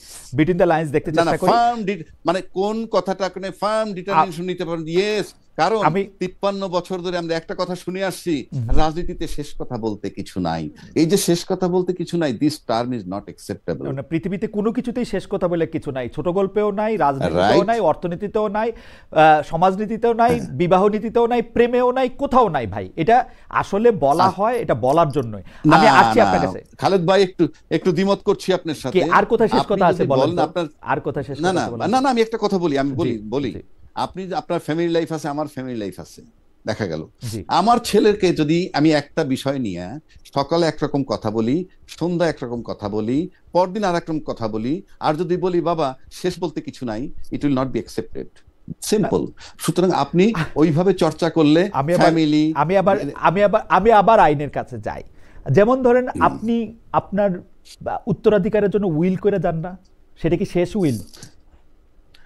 মানে কোন কথাটা কোনে ফার্ম ডিটারমিনেশন নিতে পারবেন। ইয়েস, কারণ 53 বছর ধরে আমরা একটা কথা শুনে আসছি, রাজনীতিতে শেষ কথা বলতে কিছু নাই। এই যে শেষ কথা বলতে কিছু নাই, this term is not acceptable. পৃথিবীতে কোনো কিছুতেই শেষ কথা বলে কিছু নাই। ছোট গল্পেও নাই, রাজনীতিতেও নাই, অর্থনীতিতেও নাই, সমাজনীতিতেও নাই, বিবাহ নীতিতেও নাই, প্রেমেও নাই, কোথাও নাই ভাই। এটা আসলে বলা হয়, এটা বলার জন্য। আমি আসছি আপনার কাছে। খালেদ ভাই একটু দ্বিমত করছি আপনার সাথে। আর কোথায় শেষ কথা আছে বলেন আপনার? আর কোথায় শেষ কথা? না আমি একটা কথা বলি, বলি আপনি আপনার ফ্যামিলি লাইফ আছে, আমার ফ্যামিলি লাইফ আছে। দেখা গেল আমার ছেলেকে যদি আমি একটা বিষয় নিয়ে সকালে একরকম কথা বলি, সন্ধ্যা একরকম কথা বলি, পরদিন আর একরকম কথা বলি, আর যদি বলি বাবা শেষ বলতে কিছু নাই, it will not be accepted. Simple. সুতরাং আপনি ওইভাবে চর্চা করলে ফ্যামিলি, আমি আবার আইনের কাছে যাই। যেমন ধরেন আপনি আপনার উত্তরাধিকারের জন্য উইল করে যান না, সেটা কি শেষ উইল?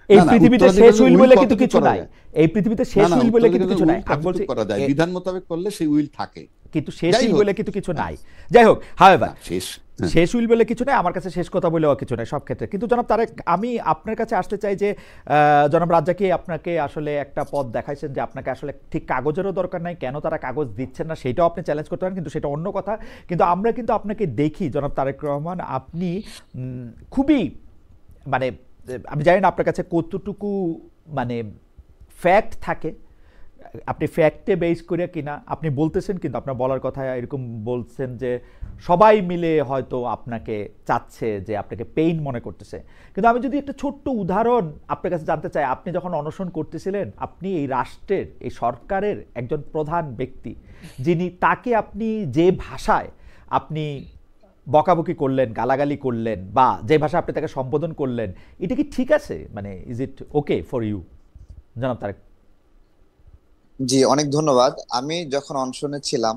এই পৃথিবীতে শেষ উইল বলে কিন্তু কিছু নাই। এই পৃথিবীতে শেষ উইল বলে কিন্তু কিছু নাই। আমি বলছি বিধান মোতাবেক করলে সেই উইল থাকে, কিন্তু শেষ উইল বলে কিন্তু কিছু নাই। যাই হোক, হাওয়েভার শেষ উইল বলে কিছু নাই, আমার কাছে শেষ কথা বলেও কিছু নাই সব ক্ষেত্রে। কিন্তু জনাব তারেক, আমি আপনার কাছে আসতে চাই যে জনাব রাজ্জাকি আপনাকে আসলে একটা পথ দেখাইছেন যে আপনাকে আসলে ঠিক কাগজেরও দরকার নাই, কেন তারা কাগজ দিচ্ছেন না সেটাও আপনি চ্যালেঞ্জ করতে পারেন, কিন্তু সেটা অন্য কথা। কিন্তু আমরা কিন্তু আপনাকে দেখি জনাব তারেক রহমান, আপনি খুবই মানে আমি জানি না আপনার কাছে কতটুকু মানে ফ্যাক্ট থাকে, আপনি ফ্যাক্টে বেস করে কিনা আপনি বলতেছেন, কিন্তু আপনার বলার কথা এরকম বলছেন যে সবাই মিলে হয়তো আপনাকে চাচ্ছে, যে আপনাকে পেইন মনে করতেছে। কিন্তু আমি যদি একটা ছোট্ট উদাহরণ আপনার কাছে জানতে চাই, আপনি যখন অনশন করতেছিলেন, আপনি এই রাষ্ট্রের, এই সরকারের একজন প্রধান ব্যক্তি, যিনি, তাকে আপনি যে ভাষায় আপনি বকাবকি করলেন, গালাগালি করলেন, বা যে ভাষা আপনি তাকে সম্বোধন করলেন, এটা কি ঠিক আছে? মানে is it okay for you জনাব তারেক? জি, অনেক ধন্যবাদ। আমি যখন অনশনে ছিলাম,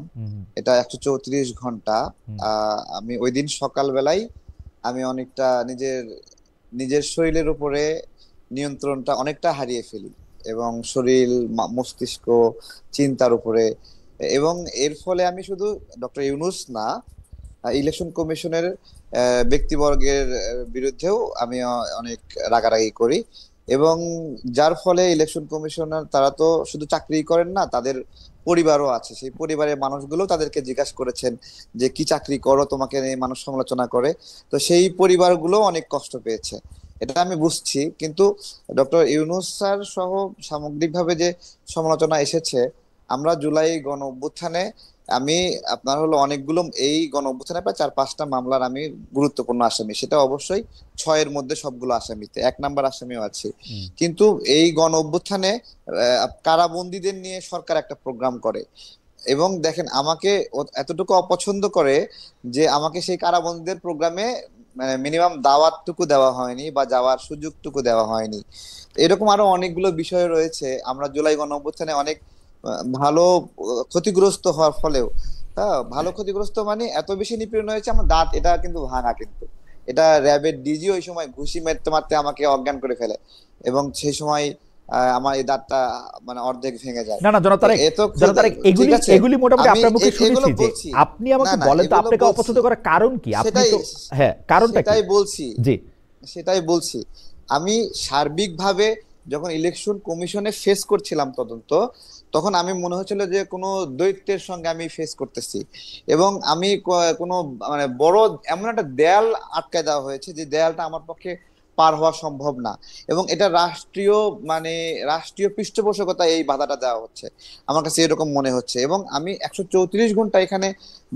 এটা 134 ঘন্টা, আমি ওই দিন সকালবেলায় আমি অনেকটা নিজের শরীরের উপরে নিয়ন্ত্রণটা অনেকটা হারিয়ে ফেলি, এবং শরীর, মস্তিষ্ক, চিন্তার উপরে। এবং এর ফলে আমি শুধু ডক্টর ইউনূস না, ইলেকশন কমিশনের ব্যক্তিবর্গের বিরুদ্ধেও আমি অনেক রাগারাগি করি। এবং যার ফলে ইলেকশন কমিশনার, তারা তো শুধু চাকরি করেন না, তাদের পরিবারও আছে। সেই পরিবারের মানুষগুলো তাদেরকে জিজ্ঞাসা করেছেন যে কি চাকরি করো, তোমাকে নিয়ে মানুষ সমালোচনা করে। তো সেই পরিবারগুলো অনেক কষ্ট পেয়েছে, এটা আমি বুঝছি। কিন্তু ডক্টর ইউনূস স্যার সহ সামগ্রিকভাবে যে সমালোচনা এসেছে, আমরা জুলাই গণ অভ্যুত্থানে, আমি আপনার অনেকগুলো, এই গণ অভ্যুত্থানে প্রায় 4-5টা মামলার আমি গুরুত্বপূর্ণ আসামি, সেটা অবশ্যই 6-এর মধ্যে সবগুলো আসামিতে 1 নাম্বার আসামিও আছি। কিন্তু এই গণ অভ্যুত্থানে কারাবন্দীদের নিয়ে সরকার একটা প্রোগ্রাম করে, এবং দেখেন আমাকে এতটুকু অপছন্দ করে যে আমাকে সেই কারাবন্দীদের প্রোগ্রামে মানে মিনিমাম দাওয়াতটুকু দেওয়া হয়নি, বা যাওয়ার সুযোগটুকু দেওয়া হয়নি। এরকম আরো অনেকগুলো বিষয় রয়েছে। আমরা জুলাই গণ অভ্যুত্থানে অনেক ভালো ক্ষতিগ্রস্ত হওয়ার ফলেও হ্যাঁ, ভালো ক্ষতিগ্রস্ত মানে এত বেশি নিপীড়ন হয়েছে, আমার দাঁত এটা কিন্তু ভাঙা, কিন্তু এটা র্যাবের ডিজি ওই সময় ঘুষি মারতে মারতে আমাকে অজ্ঞান করে ফেলে, এবং সেই সময় আমার এই দাঁতটা মানে অর্ধেক ভেঙে যায়। না না জনাব তো তারেক, এ তো জনাব তারেক, ঠিক এগুলি আছে, এগুলি মোটামুটি আমি আপনার মুখে এগুলো শুনেছি যে বলছি। আপনি না আমাকে না, বলেন তো এগুলো আপনাকে বলছি, অপছন্দ করার কারণ কি? আপনি সেটাই তো, হ্যাঁ কারণটা কি? সেটাই বলছি, জি। সেটাই বলছি। আমি সার্বিকভাবে যখন ইলেকশন কমিশনে ফেস করছিলাম তদন্ত, তখন আমি মনে হচ্ছিল যে কোনো দৈত্যের সঙ্গে আমি ফেস করতেছি, এবং আমি কোনো মানে বড় এমন একটা দেয়াল আটকায় দেওয়া হয়েছে যে দেয়ালটা আমার পক্ষে পার হওয়া সম্ভব না, এবং এটা রাষ্ট্রীয় মানে রাষ্ট্রীয় পৃষ্ঠপোষকতায় এই বাধাটা দেওয়া হচ্ছে, আমার কাছে এরকম মনে হচ্ছে। এবং আমি 134 ঘন্টা এখানে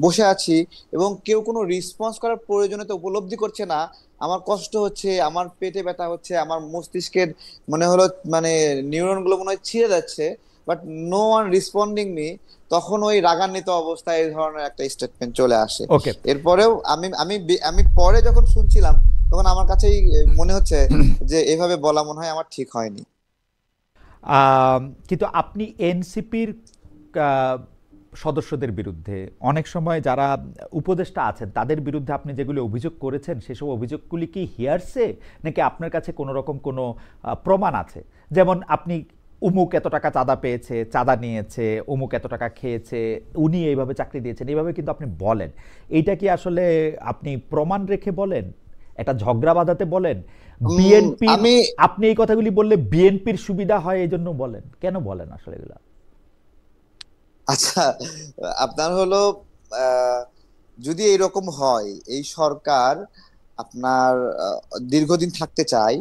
বসে আছি, এবং কেউ কোনো রেসপন্স করার প্রয়োজনীয়তা উপলব্ধি করছে না। আমার কষ্ট হচ্ছে, আমার পেটে ব্যথা হচ্ছে, আমার মস্তিষ্কের মনে হলো মানে নিউরন গুলো মনে হয় ছিঁড়ে যাচ্ছে, বাট নো ওয়ান রিসপন্ডিং মি। তখন ওই রাগান্বিত অবস্থায় এই ধরনের একটা স্টেটমেন্ট চলে আসে। ওকে। এরপরেও আমি আমি আমি পরে যখন শুনছিলাম, তখন আমার কাছেই মনে হচ্ছে যে এভাবে বলা মনে হয় আমার ঠিক হয়নি। কিন্তু আপনি এনসিপির সদস্যদের বিরুদ্ধে অনেক সময় যারা উপদেষ্টা আছেন তাদের বিরুদ্ধে আপনি যেগুলো অভিযোগ করেছেন সেসব অভিযোগগুলি কি হিয়ারসে, নাকি আপনার কাছে কোনো রকম কোনো প্রমাণ আছে? যেমন আপনি উমুক এত টাকা চাঁদা পেয়েছে, চাঁদা নিয়েছে, উমুক এত টাকা খেয়েছে, উনি এইভাবে চাকরি দিয়েছেন, এইভাবে কিন্তু আপনি বলেন। এইটা কি আসলে আপনি প্রমাণ রেখে বলেন, একটা ঝগড়া বাঁধাতে বলেন? বিএনপির, আমি আপনি এই কথাগুলি বললে বিএনপির সুবিধা হয় এই জন্য বলেন? কেন বলেন আসলে এগুলা? আচ্ছা, আপনার হলো আহ, যদি এরকম হয়, এই সরকার আপনার দীর্ঘদিন থাকতে চায়,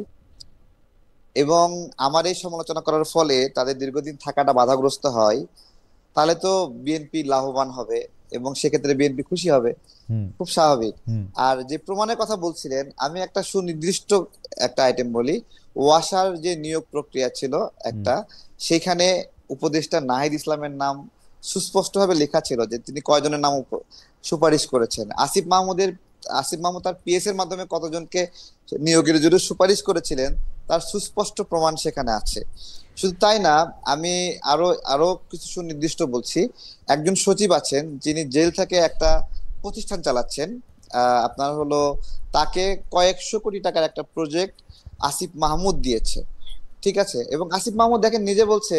এবং আমার এই সমালোচনা করার ফলে তাদের দীর্ঘদিন থাকাটা বাধাগ্রস্ত হয়, তাহলে তো বিএনপি লাভবান হবে, এবং সেক্ষেত্রে বিএনপি খুশি হবে, হুম। খুব স্বাভাবিক। হুম। আর যে প্রমাণের কথা বলছিলেন, আমি একটা সুনির্দিষ্ট একটা আইটেম বলি। ওয়াসার যে নিয়োগ প্রক্রিয়া ছিল হুম। একটা, সেখানে উপদেষ্টা নাহিদ ইসলামের নাম সুস্পষ্টভাবে লেখা ছিল যে তিনি কয়জনের নাম সুপারিশ করেছেন। আসিফ মাহমুদ তার পিএস এর মাধ্যমে কতজনকে নিয়োগের জন্য সুপারিশ করেছিলেন তার সুস্পষ্ট প্রমাণ সেখানে আছে। শুধু তাই না, আমি আরো আরো কিছু সুনির্দিষ্ট বলছি। একজন সচিব আছেন যিনি জেল থেকে একটা প্রতিষ্ঠান চালাচ্ছেন, আপনার হলো তাকে কয়েকশো কোটি টাকার একটা প্রজেক্ট আসিফ মাহমুদ দিয়েছে, ঠিক আছে? এবং আসিফ মাহমুদ দেখেন নিজে বলছে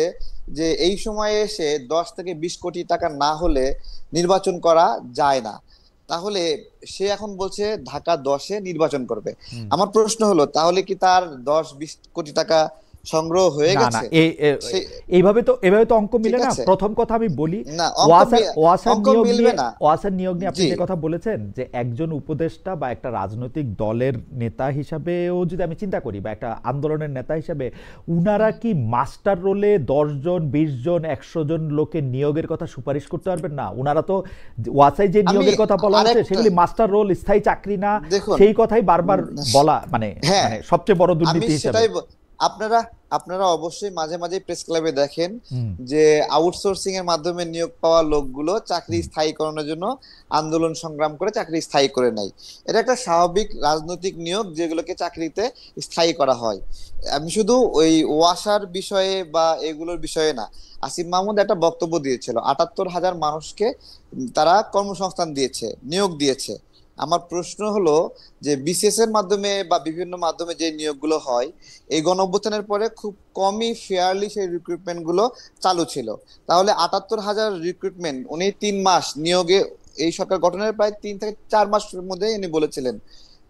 যে এই সময়ে এসে 10 থেকে 20 কোটি টাকা না হলে নির্বাচন করা যায় না। তাহলে সে এখন বলছে ঢাকা 10-এ নির্বাচন করবে। হুম। আমার প্রশ্ন হলো, তাহলে কি তার 10-20 কোটি টাকা সংগ্রহ হয়ে না না, গেছে? সে এইভাবে তো অঙ্ক ঠিক মিলে না। আছে, প্রথম কথা আমি বলি, না ওয়াসার অঙ্ক নিয়োগ মিলবে নিয়ে, না। ওয়াসার নিয়োগ নিয়ে আপনি জি, যে কথা বলেছেন যে একজন উপদেষ্টা বা একটা রাজনৈতিক দলের নেতা হিসাবেও যদি আমি চিন্তা করি, বা একটা আন্দোলনের নেতা হিসাবে, উনারা কি মাস্টার রোলে 10 জন 20 জন 100 জন লোকের নিয়োগের কথা সুপারিশ করতে পারবেন না? উনারা তো ওয়াসায় যে আমি নিয়োগের কথা বলা হচ্ছে আরেকটা সেগুলি মাস্টার রোল, স্থায়ী চাকরি না, দেখুন, সেই কথাই বারবার বলা, মানে হ্যাঁ, মানে সবচেয়ে বড় আমি দুর্নীতি হিসাবে। সেটাই আপনারা আপনারা অবশ্যই মাঝে মাঝে প্রেস ক্লাবে দেখেন হুম। যে আউটসোর্সিং এর মাধ্যমে নিয়োগ পাওয়া লোকগুলো চাকরি স্থায়ীকরণের জন্য আন্দোলন সংগ্রাম করে চাকরি স্থায়ী করে নেয়। এটা একটা স্বাভাবিক রাজনৈতিক নিয়োগ যেগুলোকে চাকরিতে স্থায়ী করা হয়। আমি শুধু ওই ওয়াসার বিষয়ে বা এগুলোর বিষয়ে না, আসিফ মাহমুদ একটা বক্তব্য দিয়েছিল 78,000 মানুষকে তারা কর্মসংস্থান দিয়েছে, নিয়োগ দিয়েছে। আমার প্রশ্ন হলো যে বিসিএস এর মাধ্যমে বা বিভিন্ন মাধ্যমে যে নিয়োগগুলো হয়, এই গণঅভ্যুত্থানের পরে খুব কমই ফেয়ারলি সেই রিক্রুটমেন্ট গুলো চালু ছিল। তাহলে 78,000 রিক্রুটমেন্ট উনি 3 মাস নিয়োগে, এই সরকার গঠনের প্রায় 3 থেকে 4 মাসের মধ্যে উনি বলেছিলেন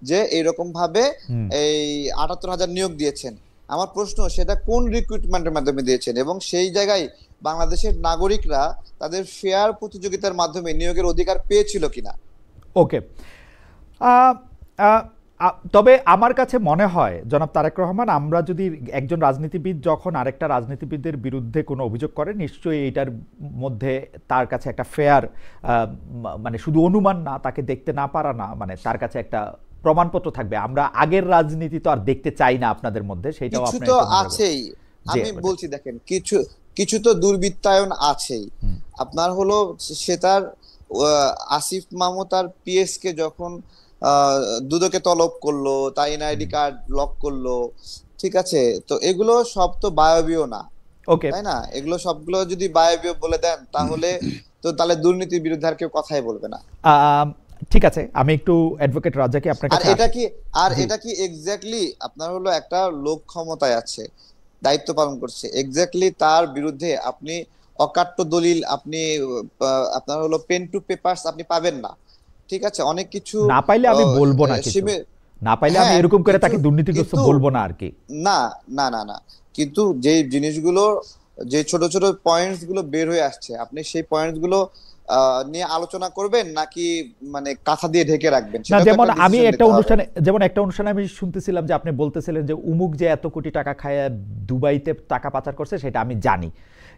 যে এইরকম ভাবে হুম। এই 78,000 নিয়োগ দিয়েছেন। আমার প্রশ্ন, সেটা কোন রিক্রুটমেন্টের মাধ্যমে দিয়েছেন, এবং সেই জায়গায় বাংলাদেশের নাগরিকরা তাদের ফেয়ার প্রতিযোগিতার মাধ্যমে নিয়োগের অধিকার পেয়েছিল কিনা? ওকে। আহ, আহ, তবে আমার কাছে মনে হয় জনাব তারেক রহমান, আমরা যদি একজন রাজনীতিবিদ যখন আরেকটা রাজনীতিবিদের বিরুদ্ধে কোনো অভিযোগ করে, নিশ্চয়ই এইটার মধ্যে তার কাছে একটা ফেয়ার, মানে শুধু অনুমান না, তাকে দেখতে না পারা না, মানে তার কাছে একটা প্রমাণপত্র থাকবে। আমরা আগের রাজনীতি তো আর দেখতে চাই না আপনাদের মধ্যে, সেটাও কিছু আপনার তো একটু মনে রাখবেন। আছেই, জি। আমি বলছি দেখেন, কিছু কিছু তো দুর্বৃত্তায়ন আছেই। হুম। আপনার হলো সে তার আসিফ মাহমুদ তার পিএস কে যখন দুদকে তলব করলো, তার এনআইডি হুম। কার্ড লক করলো, ঠিক আছে? তো এগুলো সব তো বায়বীয় না, ওকে, তাই না? এগুলো সবগুলো যদি বায়বীয় বলে দেন তাহলে দুর্নীতির বিরুদ্ধে আর কেউ কথাই বলবে না। ঠিক আছে, আমি একটু অ্যাডভোকেট রাজাকে আপনার আর কাছে এটা কি আর জি এটা কি এক্স্যাক্টলি আপনার হলো একটা লোক ক্ষমতায় আছে, দায়িত্ব পালন করছে, এক্স্যাক্টলি তার বিরুদ্ধে আপনি অকাট্য দলিল আপনি আপনার হলো পেন টু পেপারস আপনি পাবেন না। ঠিক আছে, অনেক কিছু না পাইলে আমি আহ, বলবো না আহ, কিছু, সীমে- না পাইলে আমি হ্যাঁ এরকম করে কিছু, তাকে দুর্নীতিগ্রস্ত কিন্তু বলবো না আর কি। না না না না কিন্তু যে জিনিসগুলো, যে ছোট ছোট পয়েন্টস গুলো বের হয়ে আসছে, আপনি সেই পয়েন্টস গুলো নিয়ে আলোচনা করবেন নাকি মানে কাঁথা দিয়ে ঢেকে রাখবেন, না, সেটা তো যেমন একটা আমি ডিসিশন একটা নিতে হবে। অনুষ্ঠানে, আমি শুনতেছিলাম যে আপনি বলতেছিলেন যে উমুক যে এত কোটি টাকা খায় দুবাইতে টাকা পাচার করছে, সেটা আমি জানি,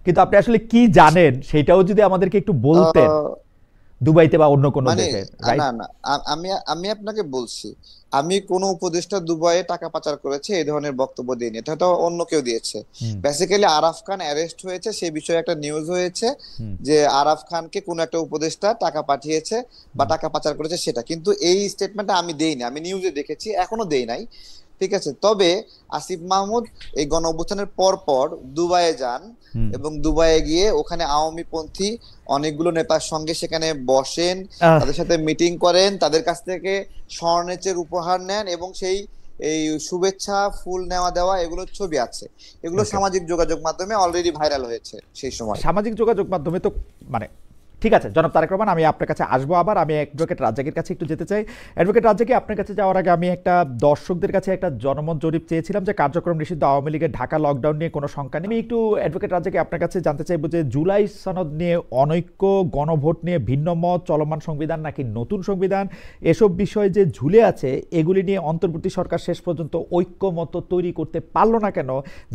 কিন্তু আপনি আসলে কি জানেন সেটাও যদি আমাদেরকে একটু বলতেন, আহ, দুবাইতে বা অন্য কোনো মানে দেশে, রাইট? না না আমি আমি আপনাকে বলছি, আমি কোন উপদেষ্টা দুবাইয়ে টাকা পাচার করেছে এই ধরনের বক্তব্য দিইনি, এটা তো অন্য কেউ দিয়েছে। হুম বেসিক্যালি আরাফ খান অ্যারেস্ট হয়েছে, সেই বিষয়ে একটা নিউজ হয়েছে হুম যে আরাফ খানকে কোন একটা উপদেষ্টা টাকা পাঠিয়েছে বা হুম টাকা পাচার করেছে সেটা, কিন্তু এই স্টেটমেন্টটা আমি দেইনি, আমি নিউজে দেখেছি, এখনো দেই নাই। ঠিক আছে, তবে আসিফ মাহমুদ এই গণ অভ্যুত্থানের পর পর দুবাইয়ে যান হুম। এবং দুবাইয়ে গিয়ে ওখানে আওয়ামী পন্থী অনেকগুলো নেতার সঙ্গে সেখানে বসেন, আহ, তাদের সাথে মিটিং করেন, তাদের কাছ থেকে স্বর্ণেচের উপহার নেন এবং সেই এই শুভেচ্ছা ফুল নেওয়া দেওয়া এগুলোর ছবি আছে, এগুলো ওকে, সামাজিক যোগাযোগ মাধ্যমে অলরেডি ভাইরাল হয়েছে সেই সময়। সামাজিক যোগাযোগ মাধ্যমে তো মানে ঠিক আছে জনাব তারেক রহমান, আমি আপনার কাছে আসবো আবার, আমি অ্যাডভোকেট রাজ্জাকের কাছে একটু যেতে চাই। অ্যাডভোকেট রাজ্জাকি, আপনার কাছে যাওয়ার আগে আমি একটা দর্শকদের কাছে একটা জনমত জরিপ চেয়েছিলাম যে কার্যক্রম নিষিদ্ধ আওয়ামী লীগের ঢাকা লকডাউন নিয়ে কোনো শঙ্কা নেই। আমি একটু অ্যাডভোকেট রাজ্জাকি আপনার কাছে জানতে চাইবো যে জুলাই সনদ নিয়ে অনৈক্য, গণভোট নিয়ে ভিন্ন মত, চলমান সংবিধান নাকি নতুন সংবিধান, এসব বিষয় যে ঝুলে আছে, এগুলি নিয়ে অন্তর্বর্তী সরকার শেষ পর্যন্ত ঐক্যমত তৈরি করতে পারলো না কেন?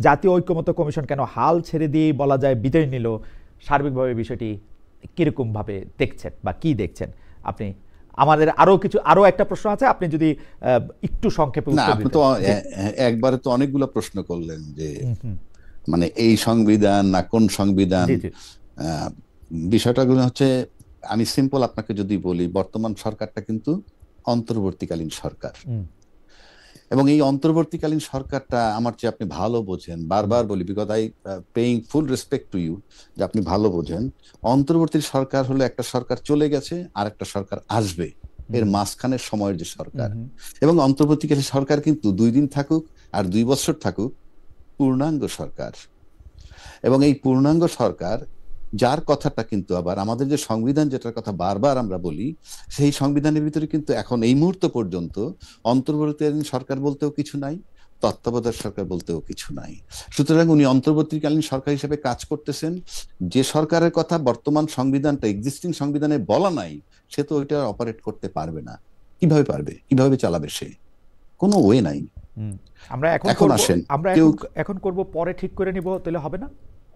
জাতীয় ঐক্যমত কমিশন কেন হাল ছেড়ে দিয়েই বলা যায় বিদায় নিল? সার্বিকভাবে বিষয়টি কিরকম ভাবে দেখছেন বা কি দেখছেন আপনি? আমাদের আরো একটা প্রশ্ন আছে, আপনি যদি একটু সংক্ষেপে না, উত্তর আপনি দিতেন। তো জি। একবারে তো অনেকগুলো প্রশ্ন করলেন যে হুম, হুম। মানে এই সংবিধান না কোন সংবিধান। জি জি। আহ, বিষয়টাগুলো হচ্ছে, আমি সিম্পল আপনাকে যদি বলি, বর্তমান সরকারটা কিন্তু অন্তর্বর্তীকালীন সরকার, হুম, এবং এই অন্তর্বর্তীকালীন সরকারটা আমার চেয়ে আপনি ভালো বোঝেন, হুম, বারবার বলি because I paying full respect to you, যে আপনি ভালো বোঝেন অন্তর্বর্তী সরকার হলো একটা সরকার চলে গেছে আর একটা সরকার আসবে, এর হুম, মাঝখানের সময়ের যে হুম, সরকার। হুম, এবং অন্তর্বর্তীকালীন সরকার কিন্তু 2 দিন থাকুক আর 2 বছর থাকুক, পূর্ণাঙ্গ সরকার। এবং এই পূর্ণাঙ্গ সরকার, যার কথাটা কিন্তু আবার আমাদের যে সংবিধান যেটার কথা বারবার আমরা বলি, সেই সংবিধানের ভিতরে কিন্তু এখন এই মুহূর্ত পর্যন্ত অন্তর্বর্তীকালীন সরকার বলতেও কিছু নাই, তত্ত্বাবধায়ক সরকার বলতেও কিছু নাই। সুতরাং উনি অন্তর্বর্তীকালীন সরকার হিসেবে কাজ করতেছেন। যে সরকারের কথা বর্তমান সংবিধানটা, এক্সিস্টিং সংবিধানে বলা নাই, সে তো ওইটা অপারেট করতে পারবে না। কিভাবে পারবে? কিভাবে চালাবে সে? কোনো ওয়ে নাই। হুম। আমরা এখন এখন করব, আসেন, আমরা কেউ এখন করব, পরে ঠিক করে নিব, তাহলে হবে না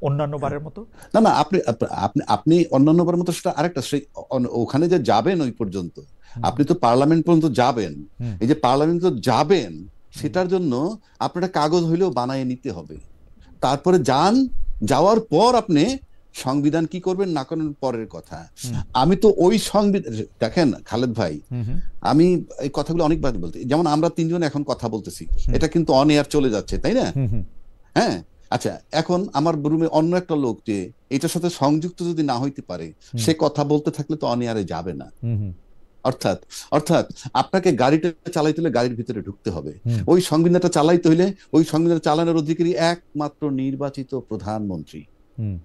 অন্যান্য বারের মতো? না না, আপনি আপনি আপনি অন্যান্যবার মতো সেটা আরেকটা, সেই ওখানে যে যাবেন ওই পর্যন্ত, হুম, আপনি তো পার্লামেন্ট পর্যন্ত যাবেন। হুম, এই যে পার্লামেন্ট তো যাবেন, হুম, সেটার জন্য আপনার কাগজ হইলেও বানিয়ে নিতে হবে। তারপরে যান, যাওয়ার পর আপনি সংবিধান কি করবেন না করেন পরের কথা। হুম, আমি তো ওই সংবিধান, দেখেন খালেদ ভাই, হুম, হুম, আমি এই কথাগুলো অনেকবার বলতে, যেমন আমরা 3জন এখন কথা বলতেছি, হুম, এটা কিন্তু অন এয়ার চলে যাচ্ছে, তাই না? হুম, হুম, হ্যাঁ, আচ্ছা, এখন আমার রুমে অন্য একটা লোক যে এটার সাথে সংযুক্ত যদি না হইতে পারে, হুম, সে কথা বলতে থাকলে তো অনিয়ারে যাবে না। হুম, হুম, অর্থাৎ অর্থাৎ আপনাকে গাড়িটা চালাইতে হলে গাড়ির ভিতরে ঢুকতে হবে। হুম, ওই সংবিধানটা চালাইতে হলে ওই সংবিধান চালানোর অধিকারী একমাত্র নির্বাচিত প্রধানমন্ত্রী। হুম,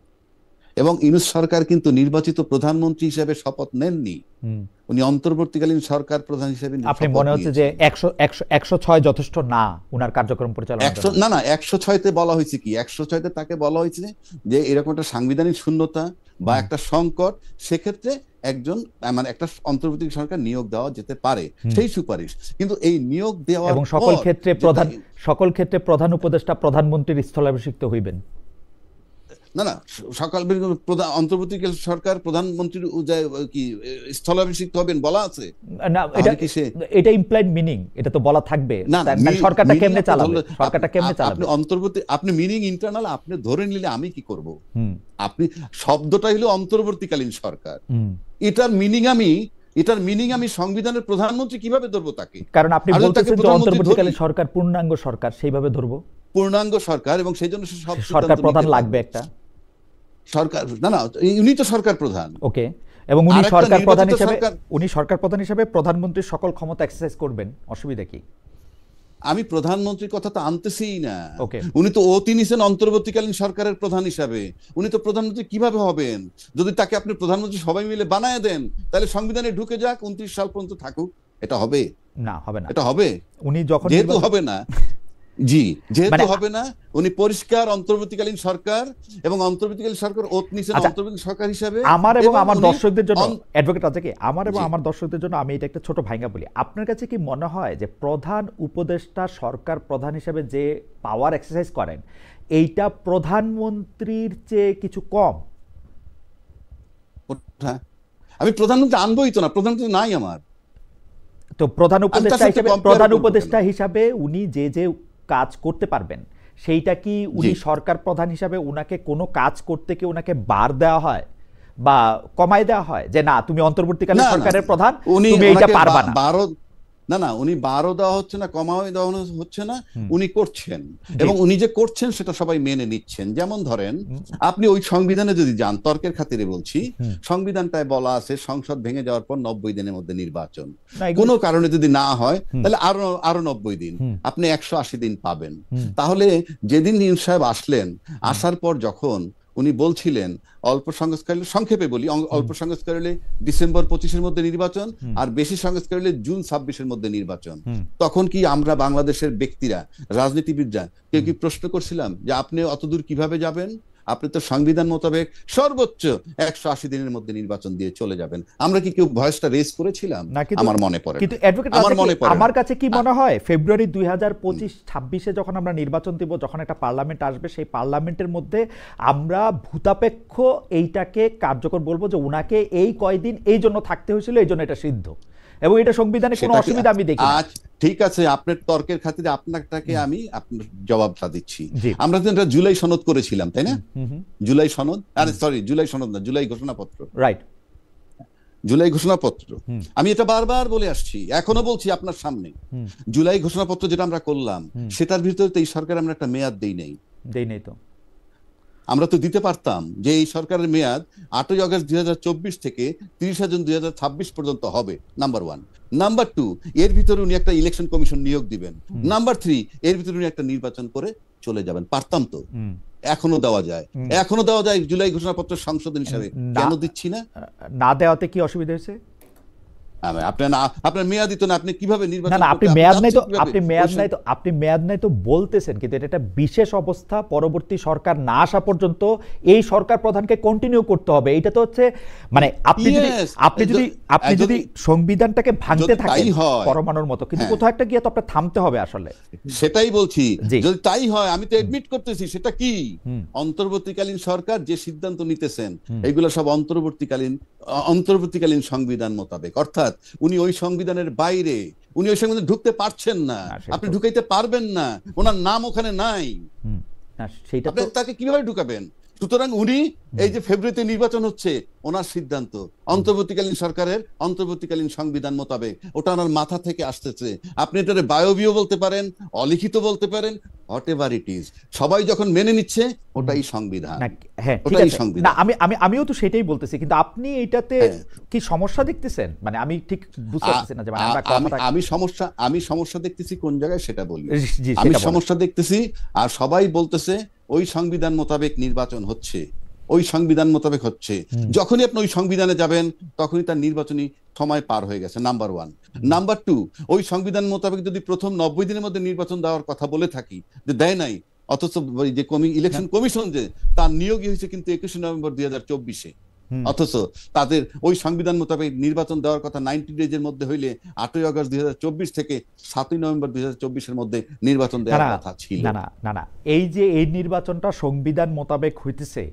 এবং ইউনূস সরকার কিন্তু নির্বাচিত প্রধানমন্ত্রী হিসেবে শপথ নেননি, হুম। উনি অন্তর্বর্তীকালীন সরকার প্রধান হিসেবে আপনি শপথ মনে হচ্ছে যে নিয়েছেন। 106 যথেষ্ট না উনার কার্যক্রম পরিচালনার জন্য? না না, 106-তে বলা হয়েছে কি, 106-তে তাকে বলা হয়েছে যে এরকম একটা সাংবিধানিক শূন্যতা বা হুম, একটা সংকট, সেক্ষেত্রে একজন মানে একটা অন্তর্বর্তী সরকার নিয়োগ দেওয়া যেতে পারে, হুম। সেই সুপারিশ। কিন্তু এই নিয়োগ দেওয়ার এবং পর যেটা, সকল ক্ষেত্রে প্রধান উপদেষ্টা প্রধানমন্ত্রীর স্থলাভিষিক্ত হইবেন। না না, সকাল প্রধান অন্তর্বর্তীকালীন সরকার প্রধানমন্ত্রীর কি স্থলাভিষিক্ত হবেন বলা আছে? না, এটা তাহলে কি সে, এটা ইমপ্লাইড মিনিং, এটা তো বলা থাকবে। না না, মানে সরকারটা মিনিং কেমনে আপনি চালাবে, ধরলে, সরকারটা কেমনে আপনি চালাবে? অন্তর্বর্তী, আপনি মিনিং ইন্টারনাল আপনি ধরে নিলে আমি কি করব? হুম, আপনি শব্দটা হলো অন্তর্বর্তীকালীন সরকার, হুম। এটার মিনিং আমি সংবিধানের প্রধানমন্ত্রী কিভাবে ধরবো তাকে? কারণ আপনি আর যদি তাকে বলতেছেন যে প্রধানমন্ত্রী ধরি, অন্তর্বর্তীকালীন সরকার পূর্ণাঙ্গ সরকার, সেইভাবে ধরবো। পূর্ণাঙ্গ সরকার, এবং সেই জন্য সে সব সরকার সিদ্ধান্ত প্রধান নিতে লাগবে পারবে। একটা, সরকার না, উনি তো সরকার প্রধান। ওকে, এবং উনি আরেকটা সরকার প্রধান নির্বাচিত হিসেবে সরকার। উনি সরকার প্রধান হিসেবে প্রধানমন্ত্রীর সকল ক্ষমতা এক্সারসাইজ করবেন, অসুবিধা কি? আমি প্রধানমন্ত্রীর কথা তো আনতেছিই না। ওকে। উনি তো অতি নিছেন অন্তর্বর্তীকালীন সরকারের প্রধান হিসাবে। উনি তো প্রধানমন্ত্রী কিভাবে হবেন? যদি তাকে আপনি প্রধানমন্ত্রী সবাই মিলে বানায় দেন, তাহলে সংবিধানে ঢুকে যাক, 29 সাল পর্যন্ত থাকুক। এটা হবে? না, হবে না। এটা হবে? উনি যখন যেহেতু হবে না, জি, যেহেতু মানে হবে না, উনি পরিষ্কার অন্তর্বর্তীকালীন সরকার, এবং অন্তর্বর্তীকালীন সরকার অতি নিছেন আচ্ছা, অন্তর্বর্তী সরকার হিসাবে। আমার এবং আমার উনি দর্শকদের জন্য, অ্যাডভোকেট রাজা কি, আমার এবং জি। আমার দর্শকদের জন্য আমি এটা একটা ছোট ভাঙা বলি। আপনার কাছে কি মনে হয় যে প্রধান উপদেষ্টা সরকার প্রধান হিসেবে যে পাওয়ার এক্সারসাইজ করেন, এইটা প্রধানমন্ত্রীর চেয়ে কিছু কম? হ্যাঁ, আমি প্রধানমন্ত্রী আনবই তো না, প্রধানমন্ত্রী নাই আমার। তো প্রধান তার উপদেষ্টা সাথে হিসেবে, compare প্রধান করবো উপদেষ্টা হিসাবে উনি যে যে কাজ করতে পারবেন, সেইটা কি উনি জি। সরকার প্রধান হিসাবে উনাকে কোনো কাজ করতে কি উনাকে বার দেওয়া হয় বা কমায় দেওয়া হয় যে না তুমি অন্তর্বর্তীকালীন না, না, সরকারের প্রধান, উনি তুমি এইটা ওনাকে পারবা না? 12 না, উনি 12 দেওয়া হচ্ছে না, কমাও দেওয়া হচ্ছে না, উনি করছেন, জি। এবং উনি যে করছেন সেটা সবাই মেনে নিচ্ছেন। যেমন ধরেন, আপনি ওই সংবিধানে যদি যান, তর্কের খাতিরে বলছি, সংবিধানটায় বলা আছে সংসদ ভেঙে যাওয়ার পর 90 দিনের মধ্যে নির্বাচন। না, এগুলো- কোনো কারণে যদি না হয়, তাহলে আরো 90 দিন, আপনি 180 দিন পাবেন। তাহলে যেদিন ইউনূস সাহেব আসলেন, আসার পর যখন উনি বলছিলেন অল্প সংস্কার হলে, সংক্ষেপে বলি, অল্প সংস্কার হলে ডিসেম্বর 25-এর মধ্যে নির্বাচন, আর বেশি সংস্কার হলে জুন 26-এর মধ্যে নির্বাচন, তখন কি আমরা বাংলাদেশের ব্যক্তিরা, রাজনীতিবিদরা কেউ কি প্রশ্ন করছিলাম যে আপনি অতদূর কিভাবে যাবেন? আপনি তো সংবিধান মোতাবেক সর্বোচ্চ 180 দিনের মধ্যে নির্বাচন দিয়ে চলে যাবেন। আমরা কি কেউ ভয়েসটা রেজ করেছিলাম? না, কিন্তু আমার মনে পড়ে কিন্তু না। অ্যাডভোকেট আমার রাজা মনে কি, পড়ে না। আমার কাছে কি মনে হয় ফেব্রুয়ারি 2025-26-এ যখন আমরা নির্বাচন দিব, যখন একটা পার্লামেন্ট আসবে, সেই পার্লামেন্টের মধ্যে আমরা ভূতাপেক্ষ এইটাকে কার্যকর বলবো যে উনাকে এই কয়দিন এই জন্য থাকতে হয়েছিল, এই জন্য এটা সিদ্ধ, এবং এটা সংবিধানে কোনো সেটাকে অসুবিধা আমি দেখি না। আজ ঠিক আছে, আপনার তর্কের খাতিরে আপনাকে আমি আপনার জবাবটা দিচ্ছি। জি। আমরা তো এটা জুলাই সনদ করেছিলাম, তাই না? জুলাই সনদ, আরে সরি, জুলাই সনদ না, জুলাই ঘোষণাপত্র। রাইট। জুলাই ঘোষণাপত্র, আমি এটা বারবার বলে আসছি, এখনো বলছি আপনার সামনে। জুলাই ঘোষণাপত্র যেটা আমরা করলাম, সেটার ভিতরে তো এই সরকার আমরা একটা মেয়াদ দেই নাই। দেই নাই তো। আমরা তো দিতে পারতাম যে এই সরকারের মেয়াদ 8ই আগস্ট 2024 থেকে 30 জুন 2026 পর্যন্ত হবে, নাম্বার 1। নাম্বার 2, এর ভিতরে উনি একটা ইলেকশন কমিশন নিয়োগ দিবেন। নাম্বার 3, এর ভিতরে উনি একটা নির্বাচন করে চলে যাবেন। পারতাম তো, এখনো দেওয়া যায়, এখনো দেওয়া যায় জুলাই ঘোষণাপত্র সংশোধন হিসাবে। কেন দিচ্ছি না? না দেওয়াতে কি অসুবিধা হয়েছে? আপনার মেয়াদ দিত না, আপনি কিভাবে না নির্বাচন না, আপনি করতে? মেয়াদ নাই তো, কিভাবে? আপনি মেয়াদ নাই তো, আপনি মেয়াদ নাই তো বলতেছেন, কিন্তু এটা একটা বিশেষ অবস্থা, পরবর্তী সরকার না আসা পর্যন্ত এই সরকার প্রধানকে কন্টিনিউ করতে হবে। এটা তো হচ্ছে মানে আপনি যদি Yes, আপনি যদি সংবিধানটাকে ভাঙতে যদি থাকেন তাই হয়, পরমাণুর মতো, কিন্তু হ্যাঁ। কোথাও একটা গিয়ে তো আপনার থামতে হবে আসলে। সেটাই বলছি, জি। যদি তাই হয়, আমি তো এডমিট করতেছি, সেটা কি অন্তর্বর্তীকালীন সরকার যে সিদ্ধান্ত নিতেছেন, এগুলো সব অন্তর্বর্তীকালীন সংবিধান মোতাবেক, অর্থাৎ উনি ওই সংবিধানের বাইরে, উনি ওই সংবিধানে ঢুকতে পারছেন না, সেটা আপনি তো- ঢুকাইতে পারবেন না, ওনার নাম ওখানে নাই, না সেইটা আপনি তো তাকে কিভাবে ঢুকাবেন? সুতরাং উনি এই যে ফেব্রুয়ারিতে নির্বাচন হচ্ছে, ওনার সিদ্ধান্ত অন্তর্বর্তীকালীন সরকারের অন্তর্বর্তীকালীন সংবিধান মোতাবেক, ওটা ওনার মাথা থেকে আসতেছে। আপনি এটারে বায়বীয় বলতে পারেন, অলিখিত বলতে পারেন, হোয়াট এভার ইট ইজ, সবাই যখন মেনে নিচ্ছে ওটাই সংবিধান। না, হ্যাঁ ঠিক ওটাই আছে। সংবিধান। না, আমিও তো সেটাই বলতেছি, কিন্তু আপনি এটাতে কি সমস্যা দেখতেছেন? মানে আমি ঠিক বুঝতে পারছি না যে মানে আমরা কথাটা আমি সমস্যা দেখতেছি কোন জায়গায় সেটা বলি। জি, আমি সেটা বলেন। সমস্যা দেখতেছি, আর সবাই বলতেছে ওই সংবিধান মোতাবেক নির্বাচন হচ্ছে, ওই সংবিধান মোতাবেক হচ্ছে। যখনই আপনি ওই সংবিধানে যাবেন, তখনই তার নির্বাচনী সময় পার হয়ে গেছে, নাম্বার 1। নাম্বার 2, ওই সংবিধান মোতাবেক যদি প্রথম 90 দিনের মধ্যে নির্বাচন দেওয়ার কথা বলে থাকি, যে দেয় নাই, অথচ ওই যে ইলেকশন কমিশন যে তার নিয়োগই হয়েছে কিন্তু 21 নভেম্বর 2024-এ, অথচ তাদের ওই সংবিধান মোতাবেক নির্বাচন দেওয়ার কথা 90 ডেজের মধ্যে হইলে 8ই আগস্ট 2024 থেকে 7ই নভেম্বর 2024-এর মধ্যে নির্বাচন দেওয়ার কথা ছিল। না, এই যে এই নির্বাচনটা সংবিধান মোতাবেক হইতেছে,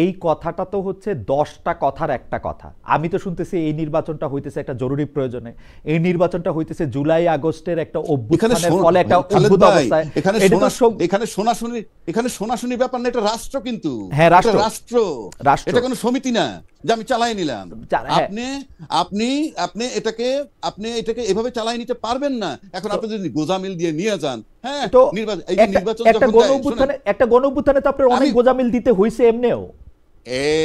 এই কথাটা তো হচ্ছে 10টা কথার একটা কথা। আমি তো শুনতেছি এই নির্বাচনটা হইতেছে একটা জরুরি প্রয়োজনে, এই নির্বাচনটা হইতেছে জুলাই আগস্টের একটা অভ্যুত্থানের ফলে একটা অদ্ভুত অবস্থায়। এখানে শোনাশুনি ব্যাপার না, এটা রাষ্ট্র, কিন্তু হ্যাঁ, রাষ্ট্র। এটা কোনো সমিতি না, যে আমি চালাই নিলাম। হ্যাঁ। আপনি আপনি আপনি এটাকে এভাবে চালাই নিতে পারবেন না। এখন আপনি যদি গোজামিল দিয়ে নিয়ে যান, হ্যাঁ, তো এই যে নির্বাচন একটা যখন গণ দেয়, অভ্যুত্থানে একটা গণ অভ্যুত্থানে তো আপনার অনেক গোজামিল দিতে হয়েছে এমনিও।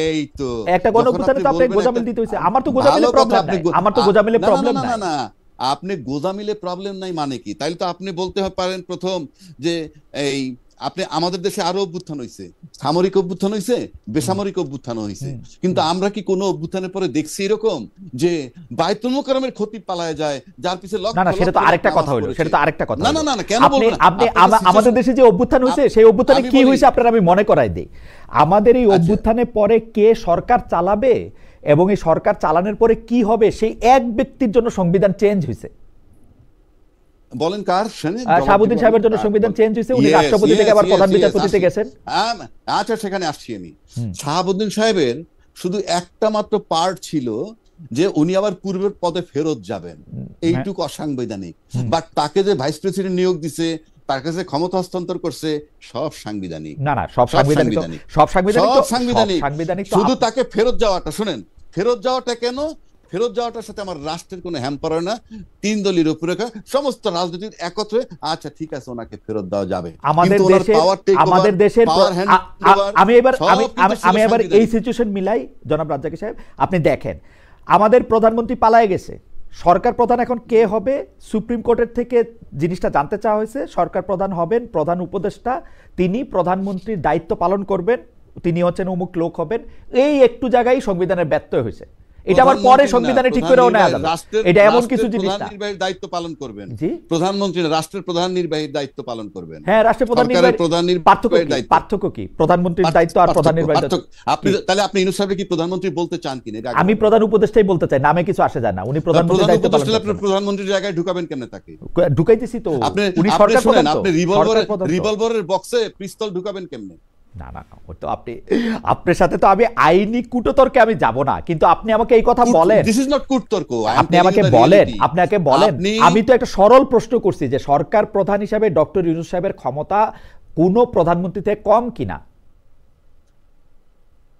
এই তো একটা গণ অভ্যুত্থানে তো আপনার গোজামিল দিতে হয়েছে। আমার তো গোজামিলের প্রবলেম নাই, আমার তো গোজামিলের প্রবলেম নাই। না, আপনি গোজামিলে প্রবলেম নাই মানে কি? তাইলে তো আপনি বলতে পারেন প্রথম যে এই আপনি আমাদের দেশে আরো অভ্যুত্থান হয়েছে, সামরিক অভ্যুত্থান হয়েছে, বেসামরিক অভ্যুত্থান হয়েছে, কিন্তু আমরা কি কোনো অভ্যুত্থানের পরে দেখছি এরকম যে বায়তুল মুকাররমের ক্ষতি পালায় যায়, যার পিছে লক্ষ না, সেটা তো আরেকটা কথা হলো, সেটা তো আরেকটা কথা। না, কেন বলবেন? আপনি আমাদের দেশে যে অভ্যুত্থান হয়েছে সেই অভ্যুত্থানে কি হয়েছে আপনারা আমি মনে করাই দেই। আমাদের এই অভ্যুত্থানের পরে কে সরকার চালাবে এবং এই সরকার চালানোর পরে কি হবে সেই এক ব্যক্তির জন্য সংবিধান চেঞ্জ হয়েছে। বলেন কার? শাহাবুদ্দিন সাহেবের জন্য সংবিধান চেঞ্জ হয়েছে, উনি রাষ্ট্রপতি থেকে আবার প্রধান বিচারপতিতে গেছেন। আচ্ছা, সেখানে আসছি আমি। শাহাবুদ্দিন সাহেবের শুধু একটা মাত্র পার্ট ছিল যে উনি আবার পূর্বের পদে ফেরত যাবেন, এইটুকু অসাংবিধানিক। বাট তাকে যে ভাইস প্রেসিডেন্ট নিয়োগ দিছে, তার কাছে ক্ষমতা হস্তান্তর করছে, সব সাংবিধানিক। না, সব সাংবিধানিক। শুধু তাকে ফেরত যাওয়াটা, শুনেন, ফেরত যাওয়াটা কেন? ফেরত যাওয়াটার সাথে আমার রাষ্ট্রের কোনো হ্যাম্পার হয় না। 3 দলীয় রূপরেখা, সমস্ত রাজনীতির একত্রে, আচ্ছা ঠিক আছে, ওনাকে ফেরত দেওয়া যাবে। আমাদের দেশের আমি এবার এই সিচুয়েশন মিলাই, জনাব রাজ্জাকী সাহেব, আপনি দেখেন আমাদের প্রধানমন্ত্রী পালায়ে গেছে, সরকার প্রধান এখন কে হবে? সুপ্রিম কোর্টের থেকে জিনিসটা জানতে চাওয়া হয়েছে। সরকার প্রধান হবেন প্রধান উপদেষ্টা, তিনি প্রধানমন্ত্রীর দায়িত্ব পালন করবেন, তিনি হচ্ছেন অমুক লোক হবেন। এই একটু জায়গায় সংবিধানের ব্যত্যয় হয়েছে, এটা আবার পরে সংবিধানে ঠিক করেও নেওয়া যাবে। এটা এমন কিছু জিনিস না। নির্বাহীর দায়িত্ব পালন করবেন জি, প্রধানমন্ত্রী না, রাষ্ট্রের প্রধান নির্বাহীর দায়িত্ব পালন করবেন। হ্যাঁ, রাষ্ট্রের প্রধান নির্বাহীর পার্থক্য কি? প্রধানমন্ত্রীর দায়িত্ব আর প্রধান নির্বাহীর দায়িত্ব। আপনি তাহলে আপনি ইউনূস সাহেবকে কি প্রধানমন্ত্রী বলতে চান কিনা? আমি প্রধান উপদেষ্টাই বলতে চাই, নামে কিছু আসে যায় না। উনি প্রধানমন্ত্রীর দায়িত্ব পালন করেন। আপনি প্রধানমন্ত্রীর জায়গায় ঢুকাবেন কেমনে তাকে? ঢুকাইতেছি তো। উনি সরকার প্রধান, আপনি রিভলভারের বক্সে পিস্তল ঢুকাবেন কেমনে? না, তো আপনার সাথে তো আমি আইনি কুটতর্কে আমি যাব না, কিন্তু আপনি আমাকে এই কথা বলেন। দিস ইজ নট কুটতর্ক। আপনি আমাকে বলেন, আমি তো একটা সরল প্রশ্ন করছি যে সরকার প্রধান হিসেবে ডক্টর ইউনূস সাহেবের ক্ষমতা কোন প্রধানমন্ত্রী থেকে কম কিনা?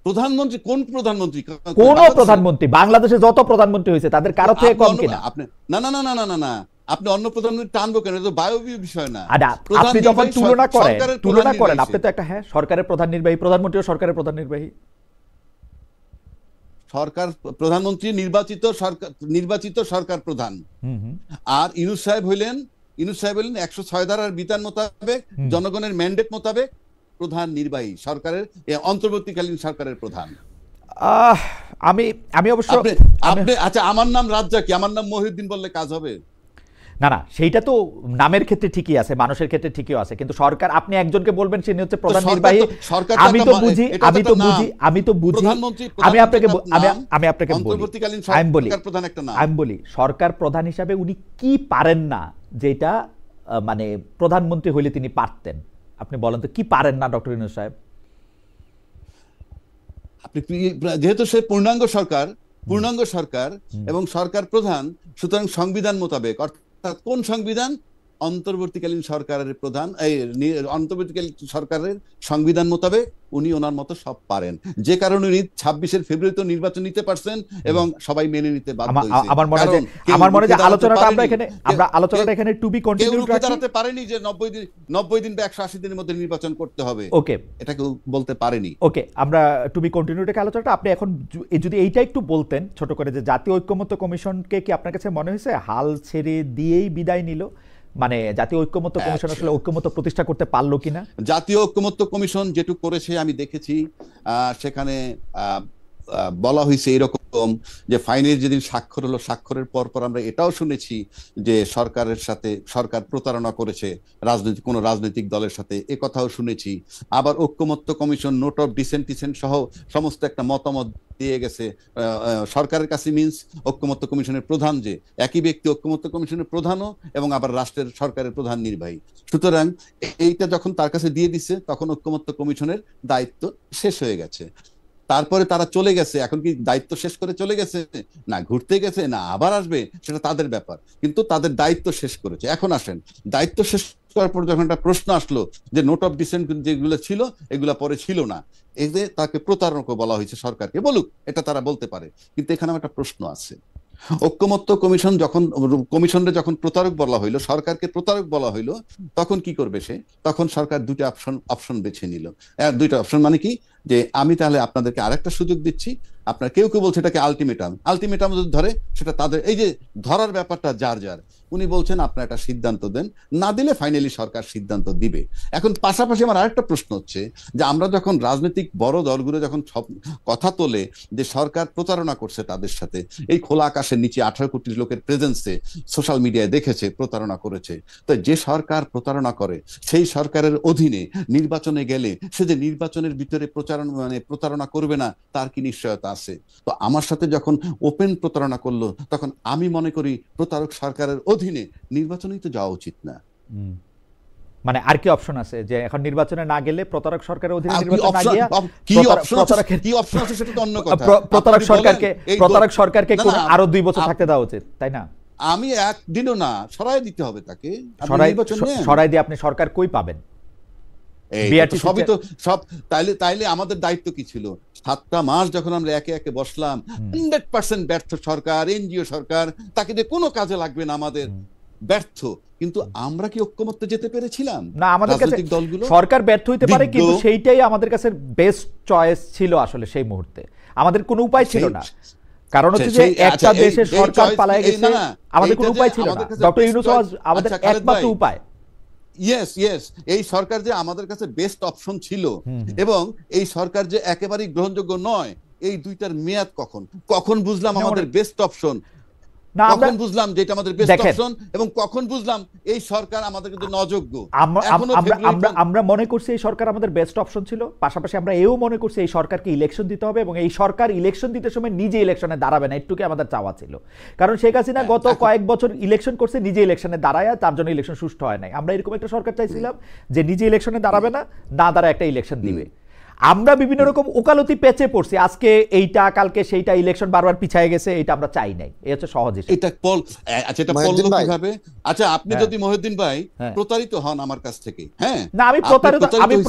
প্রধানমন্ত্রী কোন প্রধানমন্ত্রী? কোন প্রধানমন্ত্রী, বাংলাদেশে যত প্রধানমন্ত্রী হয়েছে তাদের কারো থেকে কম কিনা? না, আপনি অন্য প্রধানমন্ত্রী টানবো কেন? এটা বায়বীয় বিষয় না। আপনি যখন তুলনা করেন আপনি তো একটা, হ্যাঁ, সরকারের প্রধান নির্বাহী, প্রধানমন্ত্রীও সরকারের প্রধান নির্বাহী। সরকার প্রধানমন্ত্রী নির্বাচিত সরকার প্রধান, আর ইউনূস সাহেব হইলেন 106 ধারার বিধান মোতাবেক, জনগণের ম্যান্ডেট মোতাবেক প্রধান নির্বাহী সরকারের, অন্তর্বর্তীকালীন সরকারের প্রধান। আমি অবশ্য আচ্ছা, আমার নাম রাজ্জাকী, আমার নাম মহিউদ্দিন বললে কাজ হবে? না, সেইটা তো নামের ক্ষেত্রে ঠিকই আছে, মানুষের ক্ষেত্রে ঠিকই আছে, কিন্তু সরকার আপনি একজনকে বলবেন সে হচ্ছে প্রধান নির্বাহী। আমি তো বুঝি আমি আপনাকে বলি সরকার প্রধান হিসাবে উনি কি পারেন না, যেটা মানে প্রধানমন্ত্রী হইলে তিনি পারতেন। আপনি বলেন তো কি পারেন না ডক্টর ইউনূস সাহেব? আপনি যেহেতু সে পূর্ণাঙ্গ সরকার এবং সরকার প্রধান, সুতরাং সংবিধান মোতাবেক, অর্থাৎ কোন সংবিধান? অন্তর্বর্তীকালীন সরকারের প্রধান, অন্তর্বর্তীকালীন সরকারের সংবিধান মোতাবেক উনি ওনার মতো সব পারেন, যে কারণে উনি 26 ফেব্রুয়ারিতে নির্বাচন নিতে পারছেন এবং সবাই মেনে নিতে বাধ্য হয়েছে। আমার মনে হয় আলোচনাটা এখানে টু বি কন্টিনিউড রাখতে পারেনি যে 90 দিন বা 180 দিনের মধ্যে নির্বাচন করতে হবে। ওকে, এটা কেউ বলতে পারেনি। ওকে, আমরা টু বি কন্টিনিউড আলোচনাটা আপনি এখন যদি এইটা একটু বলতেন ছোট করে, যে জাতীয় ঐক্যমত্য কমিশনকে কি আপনার কাছে মনে হয়েছে হাল ছেড়ে দিয়েই বিদায় নিল? মানে জাতীয় ঐক্যমত্য কমিশন আসলে ঐক্যমত্য প্রতিষ্ঠা করতে পারলো কিনা? জাতীয় ঐক্যমত্য কমিশন যেটুকু করেছে আমি দেখেছি, সেখানে বলা হয়েছে এরকম যে ফাইনের যেদিন স্বাক্ষর হলো, স্বাক্ষরের পর আমরা এটাও শুনেছি যে সরকার প্রতারণা করেছে কোন রাজনৈতিক দলের সাথে, এ কথাও শুনেছি। আবার ঐক্যমত্য কমিশন নোট অফ ডিসেন্ট সহ সমস্ত একটা মতামত দিয়ে গেছে সরকারের কাছে। মিন্স ঐক্যমত্য কমিশনের প্রধান যে একই ব্যক্তি, ঐক্যমত্য কমিশনের প্রধানও এবং আবার রাষ্ট্রের সরকারের প্রধান নির্বাহী। সুতরাং এইটা যখন তার কাছে দিয়ে দিচ্ছে, তখন ঐক্যমত্য কমিশনের দায়িত্ব শেষ হয়ে গেছে। তারপরে তারা চলে গেছে, এখন কি দায়িত্ব শেষ করে চলে গেছে, না ঘুরতে গেছে, না আবার আসবে, সেটা তাদের ব্যাপার, কিন্তু তাদের দায়িত্ব শেষ করেছে। এখন আসেন, দায়িত্ব শেষ করার পর যখন একটা প্রশ্ন আসলো যে নোট অফ ডিসেন্ট যেগুলো ছিল এগুলা পরে ছিল না, এই যে তাকে প্রতারণা বলা হয়েছে, সরকারকে বলুক, এটা তারা বলতে পারে, কিন্তু এখানে আমার একটা প্রশ্ন আছে। ঐক্যমত্য কমিশন যখন, কমিশনরে যখন প্রতারক বলা হইলো, সরকারকে প্রতারক বলা হইলো, তখন কি করবে সে? তখন সরকার দুইটা অপশন বেছে নিল। দুইটা অপশন মানে কি, যে আমি তাহলে আপনাদেরকে আরেকটা সুযোগ দিচ্ছি। আপনার কেউ কেউ বলছে এটাকে আলটিমেটাম, আলটিমেটাম যদি ধরে সেটা তাদের, এই যে ধরার ব্যাপারটা যার যার, উনি বলছেন আপনারা একটা সিদ্ধান্ত দেন, না দিলে ফাইনালি সরকার সিদ্ধান্ত দিবে। এখন পাশাপাশি আমার আরেকটা প্রশ্ন হচ্ছে যে আমরা যখন রাজনৈতিক বড় দলগুলো যখন সব কথা তোলে যে সরকার প্রতারণা করছে তাদের সাথে, এই খোলা আকাশের নিচে 18 কোটি লোকের প্রেজেন্সে সোশ্যাল মিডিয়ায় দেখেছে প্রতারণা করেছে, তো যে সরকার প্রতারণা করে সেই সরকারের অধীনে নির্বাচনে গেলে সে যে নির্বাচনের ভিতরে প্রতারণা করবে না তার কি নিশ্চয়তা আছে? তো আমার সাথে যখন ওপেন প্রতারণা করলো, তখন আমি মনে করি প্রতারক সরকারের অধীনে নির্বাচনেই তো যাওয়া উচিত না। মানে আর কি অপশন আছে যে এখন নির্বাচনে না গেলে প্রতারক সরকারের অধীনে প্রতারক সরকারকে আরো 2 বছর থাকতে দেওয়া উচিত, তাই না? আমি একদিনও না, সরাই দিতে হবে তাকে। সরাই দিয়ে আপনি সরকার কই পাবেন? সবই তো সব। তাইলে আমাদের দায়িত্ব কি ছিল? 7টা মাস যখন আমরা একে একে বসলাম, 100% ব্যর্থ সরকার, এনজিও সরকার, তাকে দিয়ে কোনো কাজে লাগবে না, আমাদের ব্যর্থ। কিন্তু আমরা কি ঐক্যমত্যে যেতে পেরেছিলাম? না, আমাদের কাছে সরকার ব্যর্থ হইতে পারে, কিন্তু সেইটাই আমাদের কাছে বেস্ট চয়েস ছিল আসলে সেই মুহূর্তে। আমাদের কোনো উপায় ছিল না, কারণ হচ্ছে যে একটা দেশের সরকার পালায় গেছে, আমাদের কোনো উপায় ছিল না। ডক্টর ইউনূস আমাদের একমাত্র উপায়। ইয়েস ইয়েস, এই সরকার যে আমাদের কাছে বেস্ট অপশন ছিল, এবং এই সরকার যে একেবারেই গ্রহণযোগ্য নয়, এই দুইটার মেয়াদ কখন বুঝলাম আমাদের বেস্ট অপশন? কখন বুঝলাম যে এটা আমাদের বেস্ট অপশন, এবং কখন বুঝলাম এই সরকার আমাদের কিন্তু অযোগ্য? আমরা মনে করছি এই সরকার আমাদের বেস্ট অপশন ছিল, পাশাপাশি আমরা এও মনে করছি এই সরকারকে ইলেকশন দিতে হবে, এবং এই সরকার ইলেকশন দিতে সময় নিজে ইলেকশনে দাঁড়াবে না, এটুকু আমাদের চাওয়া ছিল। কারণ শেখ হাসিনা গত কয়েক বছর ইলেকশন করছে, নিজে ইলেকশনে দাঁড়ায়, তার জন্য ইলেকশন সুষ্ঠু হয় নাই। আমরা এরকম একটা সরকার চাইছিলাম যে নিজে ইলেকশনে দাঁড়াবে না, না দাঁড়ায় একটা ইলেকশন দিবে। আমরা বিভিন্ন রকম ওকালতি পেঁচে পড়ছি, আজকে এইটা কালকে সেইটা, ইলেকশন বারবার পিছায় গেছে, এটা আমরা চাই নাই। এই হচ্ছে সহজ হিসাব। এটা এটা পড়লো কিভাবে? আচ্ছা, আপনি যদি মহিউদ্দিন ভাই প্রতারিত হন আমার কাছ থেকে, হ্যাঁ, না আমি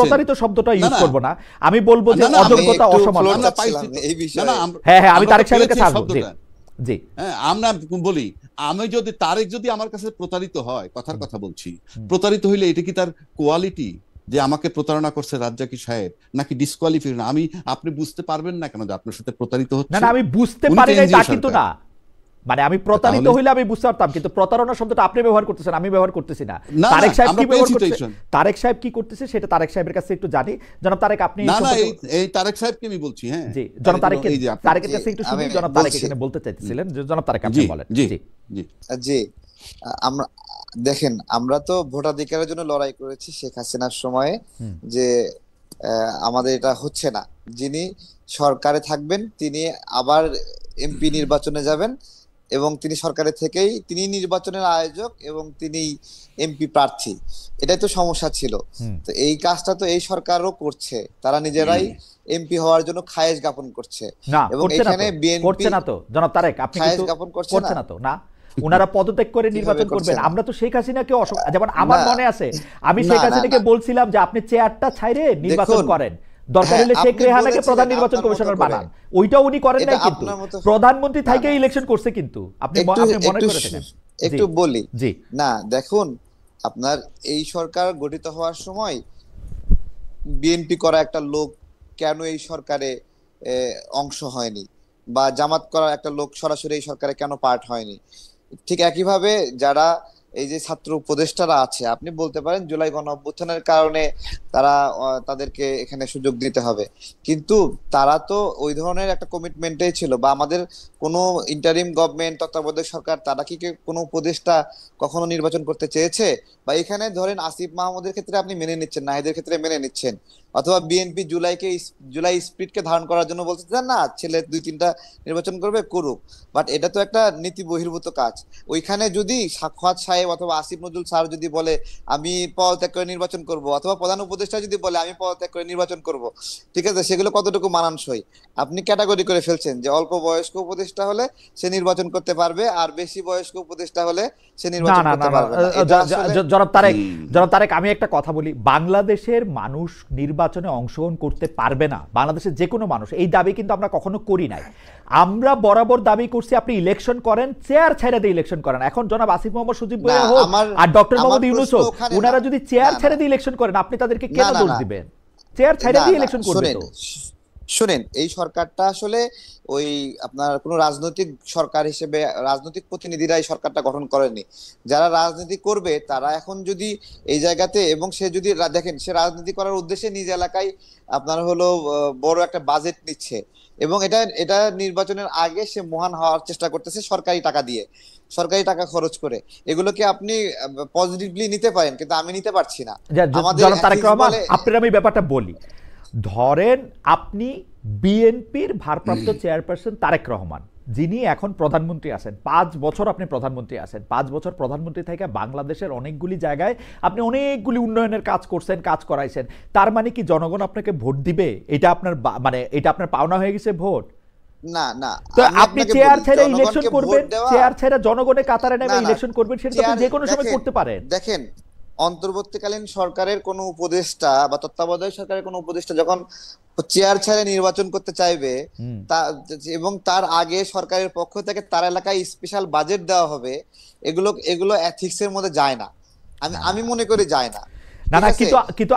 প্রতারিত শব্দটা ইউজ করব না, আমি বলবো যে অযোগ্যতা, অসমানতা। হ্যাঁ হ্যাঁ, আমি তারেক সাহেবের কাছে আসবো। জি, আমরা বলি, আমি যদি তারেক যদি আমার কাছে প্রতারিত হয়, কথার কথা বলছি, প্রতারিত হইলে এটা কি তার কোয়ালিটি যে আমাকে প্রতারণা করছে রাজ্জাকি সাহেব, নাকি ডিসকোয়ালিফিকেশন? আপনি বুঝতে পারবেন না কেন যে আপনার সাথে প্রতারিত হচ্ছে? না, আমি বুঝতে পারি না তা কিন্তু না, মানে আমি প্রতারিত হইলে আমি বুঝতে পারতাম, কিন্তু প্রতারণা শব্দটা আপনি ব্যবহার করতেছেন, আমি ব্যবহার করতেছি না। তারেক সাহেব কি ব্যবহার করতেছে, তারেক সাহেব কি করতেছে সেটা তারেক সাহেবের কাছে একটু জানি। জনাব তারেক, আপনি না না, এই তারেক সাহেবকে আমি বলছি। হ্যাঁ জি, জনাব তারেকের কাছে একটু শুনি। জনাব তারেক এখানে বলতে চাইতেছিলেন, জনাব তারেক আপনি বলেন। জি জি জি, আমরা দেখেন, আমরা তো ভোটাধিকারের জন্য লড়াই করেছি শেখ হাসিনার সময়ে, যে আমাদের এটা হচ্ছে না। যিনি সরকারে থাকবেন তিনি আবার এমপি নির্বাচনে যাবেন, এবং তিনি সরকারে থেকেই তিনি নির্বাচনের আয়োজক এবং তিনি এমপি প্রার্থী। এটাই তো সমস্যা ছিল। তো এই কাজটা তো এই সরকারও করছে, তারা নিজেরাই এমপি হওয়ার জন্য খায়েশ জ্ঞাপন করছে। এবং এখানে বিএনপি করছে না তো জনাব তারেক, আপনি খায়েশ জ্ঞাপন করছে না তো? না, উনারা পদত্যাগ করে নির্বাচন করবেন। আমরা তো শেখ হাসিনাকে, যেমন আমার মনে আছে, আমি শেখ হাসিনাকে বলছিলাম যে আপনি চেয়ারটা ছাইরে নির্বাচন করেন, দরকার হলে শেখ রেহানাকে প্রধান নির্বাচন কমিশনার বানান। ওইটা উনি করেন নাই, কিন্তু প্রধানমন্ত্রী থেকে ইলেকশন করছে। কিন্তু আপনি মনে করে থাকেন, একটু বলি। জি না, দেখুন, আপনার এই সরকার গঠিত হওয়ার সময় বিএনপি করা একটা লোক কেন এই সরকারে অংশ হয়নি, বা জামাত করা একটা লোক সরাসরি এই সরকারে কেন পার্ট হয়নি? ঠিক একইভাবে যারা এই যে ছাত্র উপদেষ্টারা আছে, আপনি বলতে পারেন জুলাই গণঅভ্যুত্থানের কারণে তাদেরকে এখানে সুযোগ দিতে হবে, কিন্তু তারা তো ওই ধরনের একটা কমিটমেন্টেই ছিল। বা আমাদের কোনো ইন্টারিম গভর্নমেন্ট, তত্ত্বাবধায়ক সরকার, তারা কি কোনো উপদেষ্টা কখনো নির্বাচন করতে চেয়েছে? বা এখানে ধরেন আসিফ মাহমুদের ক্ষেত্রে আপনি মেনে নিচ্ছেন, নাহিদের ক্ষেত্রে মেনে নিচ্ছেন, অথবা বিএনপি জুলাই স্পিরিটকে ধারণ করার জন্য বলছে যে না, ছেলে 2-3টা নির্বাচন করবে, করুক। বাট এটা তো একটা নীতি বহির্ভূত কাজ। ওইখানে যদি সাখাওয়াত সাহেব অথবা আসিফ নজরুল স্যার যদি বলে আমি পদত্যাগ করে নির্বাচন করব, অথবা প্রধান উপদেষ্টা যদি বলে আমি পদত্যাগ করে নির্বাচন করব, ঠিক আছে, সেগুলো কতটুকু মানানসই? আপনি ক্যাটাগরি করে ফেলছেন যে অল্প বয়স্ক উপদেষ্টা হলে সে নির্বাচন করতে পারবে, আর বেশি বয়স্ক উপদেষ্টা হলে সে না নির্বাচন না করতে না না, পারবে না। এটা আসলে জনাব তারেক, আমি একটা কথা বলি, বাংলাদেশের মানুষ নির্বাচনে অংশগ্রহণ করতে পারবে না, বাংলাদেশের যে কোনো মানুষ, এই দাবি কিন্তু আমরা কখনো করি নাই। আমরা বরাবর দাবি করছি আপনি ইলেকশন করেন, চেয়ার ছেড়ে দিয়ে ইলেকশন করেন। এখন জনাব আসিফ মোহাম্মদ সজীব না, ভুঁইয়া হোক আর ডক্টর মোহাম্মদ ইউনূস হোক, ওখানে ওনারা না। যদি চেয়ার না, ছেড়ে না। দিয়ে ইলেকশন করেন, আপনি তাদেরকে কেন না, না, দোষ না। দিবেন? চেয়ার ছেড়ে না, দিয়ে না, ইলেকশন করবে শোনেন, তো। শোনেন, এই সরকারটা আসলে ওই আপনার কোন রাজনৈতিক সরকার হিসেবে রাজনৈতিক প্রতিনিধিরা এই সরকারটা গঠন করেনি। যারা রাজনীতি করবে তারা এখন যদি এই জায়গাতে, এবং সে যদি দেখেন সে রাজনীতি করার উদ্দেশ্যে নিজ এলাকায় আপনার হলো বড় একটা বাজেট নিচ্ছে, এবং এটা এটা নির্বাচনের আগে সে মহান হওয়ার চেষ্টা করতেছে সরকারি টাকা দিয়ে, সরকারি টাকা খরচ করে। এগুলোকে আপনি পজিটিভলি নিতে পারেন, কিন্তু আমি নিতে পারছি না। আমাদের জনাব তারেক ethics রহমান, বলে, আপনার আমি ব্যাপারটা বলি। ধরেন আপনি বিএনপির ভারপ্রাপ্ত চেয়ারপারসন তারেক রহমান, যিনি এখন প্রধানমন্ত্রী আছেন, 5 বছর আপনি প্রধানমন্ত্রী আছেন, 5 বছর প্রধানমন্ত্রী থেকে বাংলাদেশের অনেকগুলি জায়গায় আপনি অনেকগুলি উন্নয়নের কাজ করছেন, কাজ করাইছেন। তার মানে কি জনগণ আপনাকে ভোট দিবে? এটা আপনার মানে এটা আপনার পাওনা হয়ে গেছে ভোট? না না, তো আমি আপনি আপনাকে চেয়ার বলি, ছেড়ে জনগণকে ইলেকশন ভোট করবেন, দেওয়া, চেয়ার ছেড়ে জনগণের কাতারে নেমে না না, ইলেকশন করবেন, সেটা তো আপনি যে কোনো সময় দেখেন, করতে পারেন। দেখেন, অন্তর্বর্তীকালীন সরকারের কোন উপদেষ্টা বা তত্ত্বাবধায়ক সরকারের কোন উপদেষ্টা যখন চেয়ার ছেড়ে নির্বাচন করতে চাইবে, তা এবং তার আগে সরকারের পক্ষ থেকে তার এলাকায় স্পেশাল বাজেট দেওয়া হবে, এগুলো এগুলো এথিক্স এর মধ্যে যায় না। আমি মনে করি যায় না। না না, ঠিক আছে? কিন্তু কিন্তু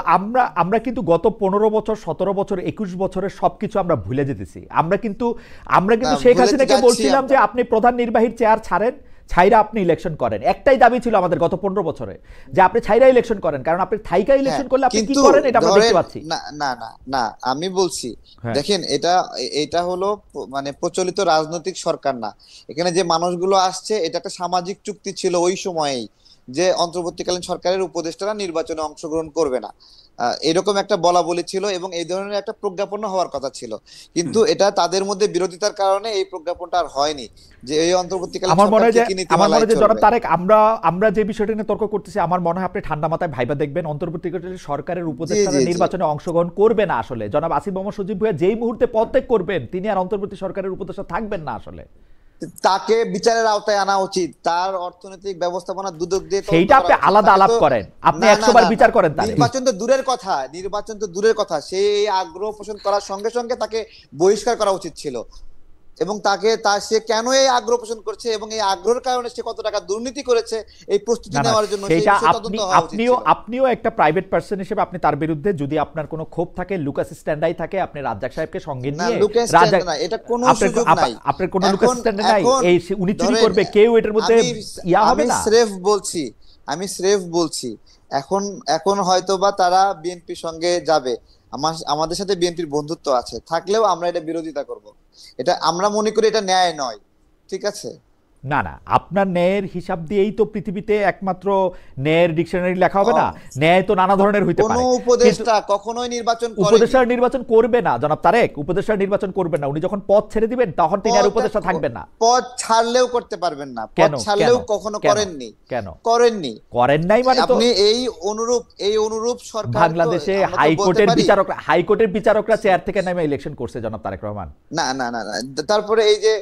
আমরা কিন্তু গত 15 বছর, 17 বছর, 21 বছরের সবকিছু আমরা ভুলে যেতেছি। আমরা কিন্তু না, শেখ ভুলে হাসিনাকে যাচ্ছি বলছিলাম যে আমরা। আপনি প্রধান নির্বাহীর চেয়ার ছাড়েন, ছাইরা আপনি ইলেকশন করেন। একটাই দাবি ছিল আমাদের গত 15 বছরে, যে আপনি ছাইরা ইলেকশন করেন, কারণ আপনি থাইকা ইলেকশন হ্যাঁ, করলে আপনি কি কিন্তু করেন এটা আমরা দেখতে ধরেন, পাচ্ছি। না না না না, আমি বলছি, হ্যাঁ। দেখেন, এটা হলো মানে প্রচলিত রাজনৈতিক সরকার না। এখানে যে মানুষগুলো আসছে, এটা একটা সামাজিক চুক্তি ছিল ওই সময়েই, যে অন্তর্বর্তীকালীন সরকারের উপদেষ্টারা নির্বাচনে অংশগ্রহণ করবে না, এরকম একটা বলা বলি ছিল, এবং এই ধরনের একটা প্রজ্ঞাপন হওয়ার কথা ছিল। কিন্তু এটা তাদের মধ্যে বিরোধিতার কারণে এই প্রজ্ঞাপনটা আর হয়নি, যে এই অন্তর্বর্তীকালীন আমার মনে হয় সরকার যে কি নীতিমালায় জনাব চলবে। তারেক, আমরা যে বিষয়টা নিয়ে তর্ক করতেছি, আমার মনে হয় আপনি ঠান্ডা মাথায় ভাইবা দেখবেন, অন্তর্বর্তীকালীন সরকারের উপদেষ্টারা জি, জি। নির্বাচনে অংশগ্রহণ করবে না। আসলে জনাব আসিফ মোহাম্মদ সজীব ভুঁইয়া যেই মুহূর্তে পদত্যাগ করবেন, তিনি আর অন্তর্বর্তী সরকারের উপদেষ্টা থাকবেন না। আসলে তাকে বিচারের আওতায় আনা উচিত, তার অর্থনৈতিক ব্যবস্থাপনা দুদক দিয়ে তদন্ত সেইটা আপনি করা উচিত। আলাদা তাকে আলাপ তো- করেন, আপনি না, 100 না, বার না, বিচার না। করেন তারে। নির্বাচন তো দূরের কথা, নির্বাচন তো দূরের কথা, সে এই আগ্রহ পোষণ করার সঙ্গে সঙ্গে তাকে বহিষ্কার করা উচিত ছিল। এবং সে কেন এই আগ্রহ পোষণ করছে, এবং এই আগ্রহের কারণে সে কত টাকা দুর্নীতি করেছে এই প্রস্তুতি না না, নেওয়ার জন্য, সেই সেইটা বিষয়ে তদন্ত হওয়া উচিত ছিল। আপনিও একটা প্রাইভেট পার্সন হিসেবে আপনি তার বিরুদ্ধে, যদি আপনার কোনো ক্ষোভ থাকে, লুকাস স্ট্যান্ডাই থাকে, আপনি রাজ্জাক সাহেবকে সঙ্গে না, নিয়ে লুকাস স্ট্যান্ড না, এটা কোনো সুযোগ নাই। আপনার কোনো লুকাস স্ট্যান্ড নাই, এখন এই উনি চুরি ধরেন, করবে, কেউ এটার মধ্যে ইয়া হবে না। আমি স্রেফ বলছি, এখন এখন হয়তোবা তারা বিএনপির সঙ্গে যাবে, আমাদের সাথে বিএনপির বন্ধুত্ব আছে, থাকলেও আমরা এটা বিরোধিতা করব। এটা আমরা মনে করি এটা ন্যায় নয়, ঠিক আছে? না না, আপনার ন্যায়ের হিসাব দিয়েই তো পৃথিবীতে একমাত্র ন্যায়ের ডিকশনারি লেখা হবে না। ন্যায় তো নানা ধরনের হইতে কোন পারে। উপদেষ্টা কখনোই নির্বাচন করেনি। উপদেষ্টার নির্বাচন করবে না জনাব তারেক, উপদেষ্টার নির্বাচন করবেন না। উনি যখন পদ ছেড়ে দিবেন, তখন তিনি আর উপদেষ্টা থাকবেন না। পদ ছাড়লেও করতে পারবেন না, পদ কেন? ছাড়লেও কেন? কখনো কেন? করেননি। কেন করেননি? করেন নাই? মানে তো আপনি এই অনুরূপ সরকার তো বাংলাদেশে আমরা তো বলতে হাইকোর্টের পারি। হাইকোর্টের বিচারকরা চেয়ার থেকে নেমে ইলেকশন করছে জনাব তারেক রহমান। না না না না, তারপরে এই যে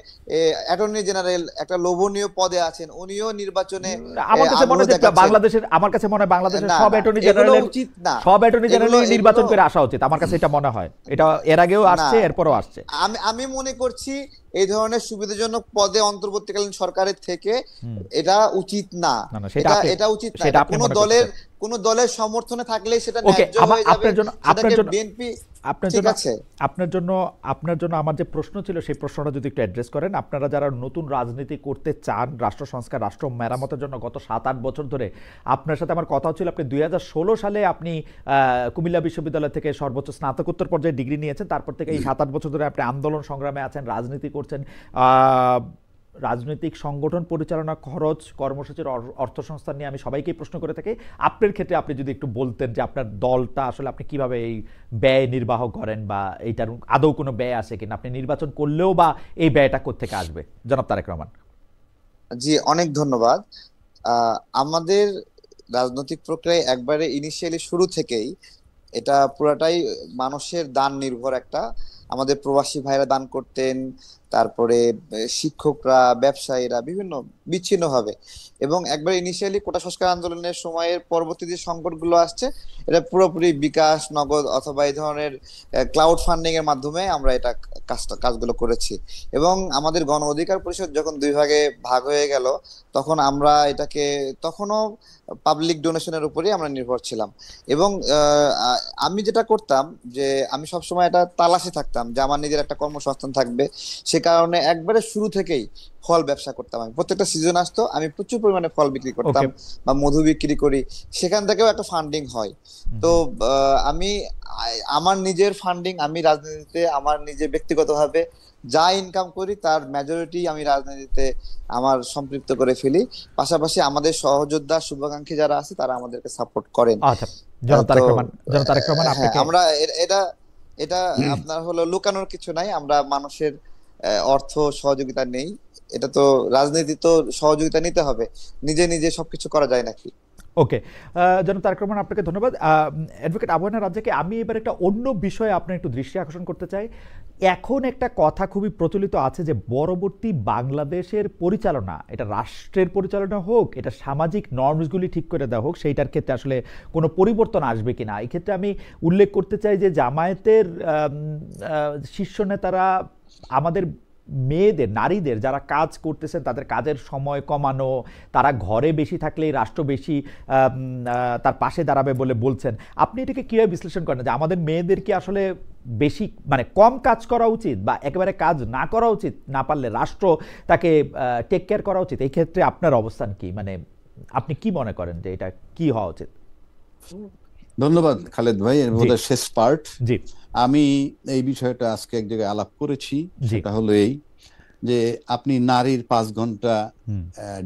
অ্যাটর্নি জেনারেল একটা লোভনীয় পদে আছেন, উনিও নির্বাচনে আমার কাছে মনে হয় আগ্রহ দেখাচ্ছেন। বাংলাদেশের না, সব না, অ্যাটর্নি এগুলো জেনারেলের উচিত না। সব অ্যাটর্নি জেনারেল এগুলো- নির্বাচন এগুলো- করে আসা উচিত। আমার কাছে এটা মনে হয়, এটা এর আগেও আসছে, না, এরপরও আসছে। আমি মনে করছি এই ধরনের সুবিধাজনক পদে অন্তর্বর্তীকালীন সরকারের থেকে এটা উচিত না। না, না, সেটা আপনি- এটা উচিত না। সেটা এটা আপনি কোন মনে দলের করছেন। কোন দলের সমর্থনে থাকলেই সেটা ওকে, ন্যায্য হয়ে যাবে। আপনার জন্য বিএনপি আপনার ঠিক জন্য আছে। আপনার জন্য আমার যে প্রশ্ন ছিল, সেই প্রশ্নটা যদি একটু অ্যাড্রেস করেন। আপনারা যারা নতুন রাজনীতি করতে চান, রাষ্ট্র সংস্কার, রাষ্ট্র মেরামতের জন্য গত 7-8 বছর ধরে আপনার সাথে আমার কথা হচ্ছিল। আপনি 2016 সালে আপনি কুমিল্লা বিশ্ববিদ্যালয় থেকে সর্বোচ্চ স্নাতকোত্তর পর্যায়ে ডিগ্রি নিয়েছেন। তারপর থেকে এই 7-8 বছর ধরে আপনি আন্দোলন সংগ্রামে আছেন, রাজনীতি করছেন। রাজনৈতিক সংগঠন পরিচালনা খরচ, কর্মসূচির অর্থসংস্থান নিয়ে আমি সবাইকেই প্রশ্ন করে থাকি। আপনার ক্ষেত্রে আপনি যদি একটু বলতেন যে আপনার দলটা আসলে আপনি কিভাবে এই ব্যয় নির্বাহ করেন, বা এইটার আদৌ কোনো ব্যয় আছে কিনা, আপনি নির্বাচন করলেও বা এই ব্যয়টা কোত্থেকে আসবে? জনাব তারেক রহমান। জি, অনেক ধন্যবাদ। আমাদের রাজনৈতিক প্রক্রিয়ায় একবারে ইনিশিয়ালি শুরু থেকেই এটা পুরাটাই মানুষের দান নির্ভর একটা। আমাদের প্রবাসী ভাইরা দান করতেন, তারপরে শিক্ষকরা, ব্যবসায়ীরা বিভিন্ন বিচ্ছিন্ন ভাবে, এবং একবার ইনিশিয়ালি কোটা সংস্কার আন্দোলনের সময়ের পরবর্তী যে সংকটগুলো আসছে, এটা পুরোপুরি বিকাশ, নগদ অথবা এই ধরনের ক্লাউড ফান্ডিং এর মাধ্যমে আমরা এটা কাজগুলো করেছি। এবং আমাদের গণ অধিকার পরিষদ যখন দুই ভাগে ভাগ হয়ে গেল, তখন আমরা এটাকে তখনও পাবলিক ডোনেশনের উপরেই আমরা নির্ভর ছিলাম। এবং আমি যেটা করতাম যে আমি সবসময় এটা তালাশে থাকতাম যে আমার নিজের একটা কর্মসংস্থান থাকবে। সে কারণে একবারে শুরু থেকেই ফল ব্যবসা করতাম। আমি প্রত্যেকটা সিজন আসতো, আমি প্রচুর পরিমাণে ফল বিক্রি করতাম বা মধু বিক্রি করি, সেখান থেকেও একটা ফান্ডিং হয়। তো আমি আমার নিজের ফান্ডিং, আমি রাজনীতিতে আমার নিজে ব্যক্তিগতভাবে যা ইনকাম করি তার মেজরিটি আমি রাজনীতিতে আমার সম্পৃক্ত করে ফেলি। পাশাপাশি আমাদের সহযোদ্ধা, শুভাকাঙ্ক্ষী যারা আছে তারা আমাদেরকে সাপোর্ট করেন। আচ্ছা, জনাব তারেক রহমান, হ্যাঁ, আপনাকে আমরা এটা এটা আপনার হলো লুকানোর কিছু নাই, আমরা মানুষের অর্থ সহযোগিতা নেই। এটা তো রাজনীতি, তো সহযোগিতা নিতে হবে, নিজে নিজে সবকিছু করা যায় নাকি। ওকে, জনাব তারেক রহমান, আপনাকে ধন্যবাদ। অ্যাডভোকেট আবু রাজ্জাককে আমি এবার একটা অন্য বিষয়ে আপনার একটু দৃষ্টি আকর্ষণ করতে চাই। এখন একটা কথা খুবই প্রচলিত আছে যে পরবর্তী বাংলাদেশের পরিচালনা, এটা রাষ্ট্রের পরিচালনা হোক, এটা সামাজিক নর্মসগুলি ঠিক করে দেওয়া হোক, সেইটার ক্ষেত্রে আসলে কোনো পরিবর্তন আসবে কিনা। এই ক্ষেত্রে আমি উল্লেখ করতে চাই যে জামায়াতের শীর্ষ নেতারা আমাদের মেয়েদের, নারীদের যারা কাজ করতেছেন তাদের কাজের সময় কমানো, তারা ঘরে বেশি থাকলেই রাষ্ট্র বেশি তার পাশে দাঁড়াবে বলে বলছেন। আপনি এটাকে কীভাবে বিশ্লেষণ করেন যে আমাদের মেয়েদের কি আসলে বেশি, মানে কম কাজ করা উচিত, বা একেবারে কাজ না করা উচিত, না পারলে রাষ্ট্র তাকে টেক কেয়ার করা উচিত? এই ক্ষেত্রে আপনার অবস্থান কি, মানে আপনি কি মনে করেন যে এটা কি হওয়া উচিত? ধন্যবাদ খালেদ ভাই, এর মধ্যে শেষ পার্ট। জি, আমি এই বিষয়টা আজকে এক জায়গায় আলাপ করেছি, সেটা হলো এই যে আপনি নারীর 5 ঘন্টা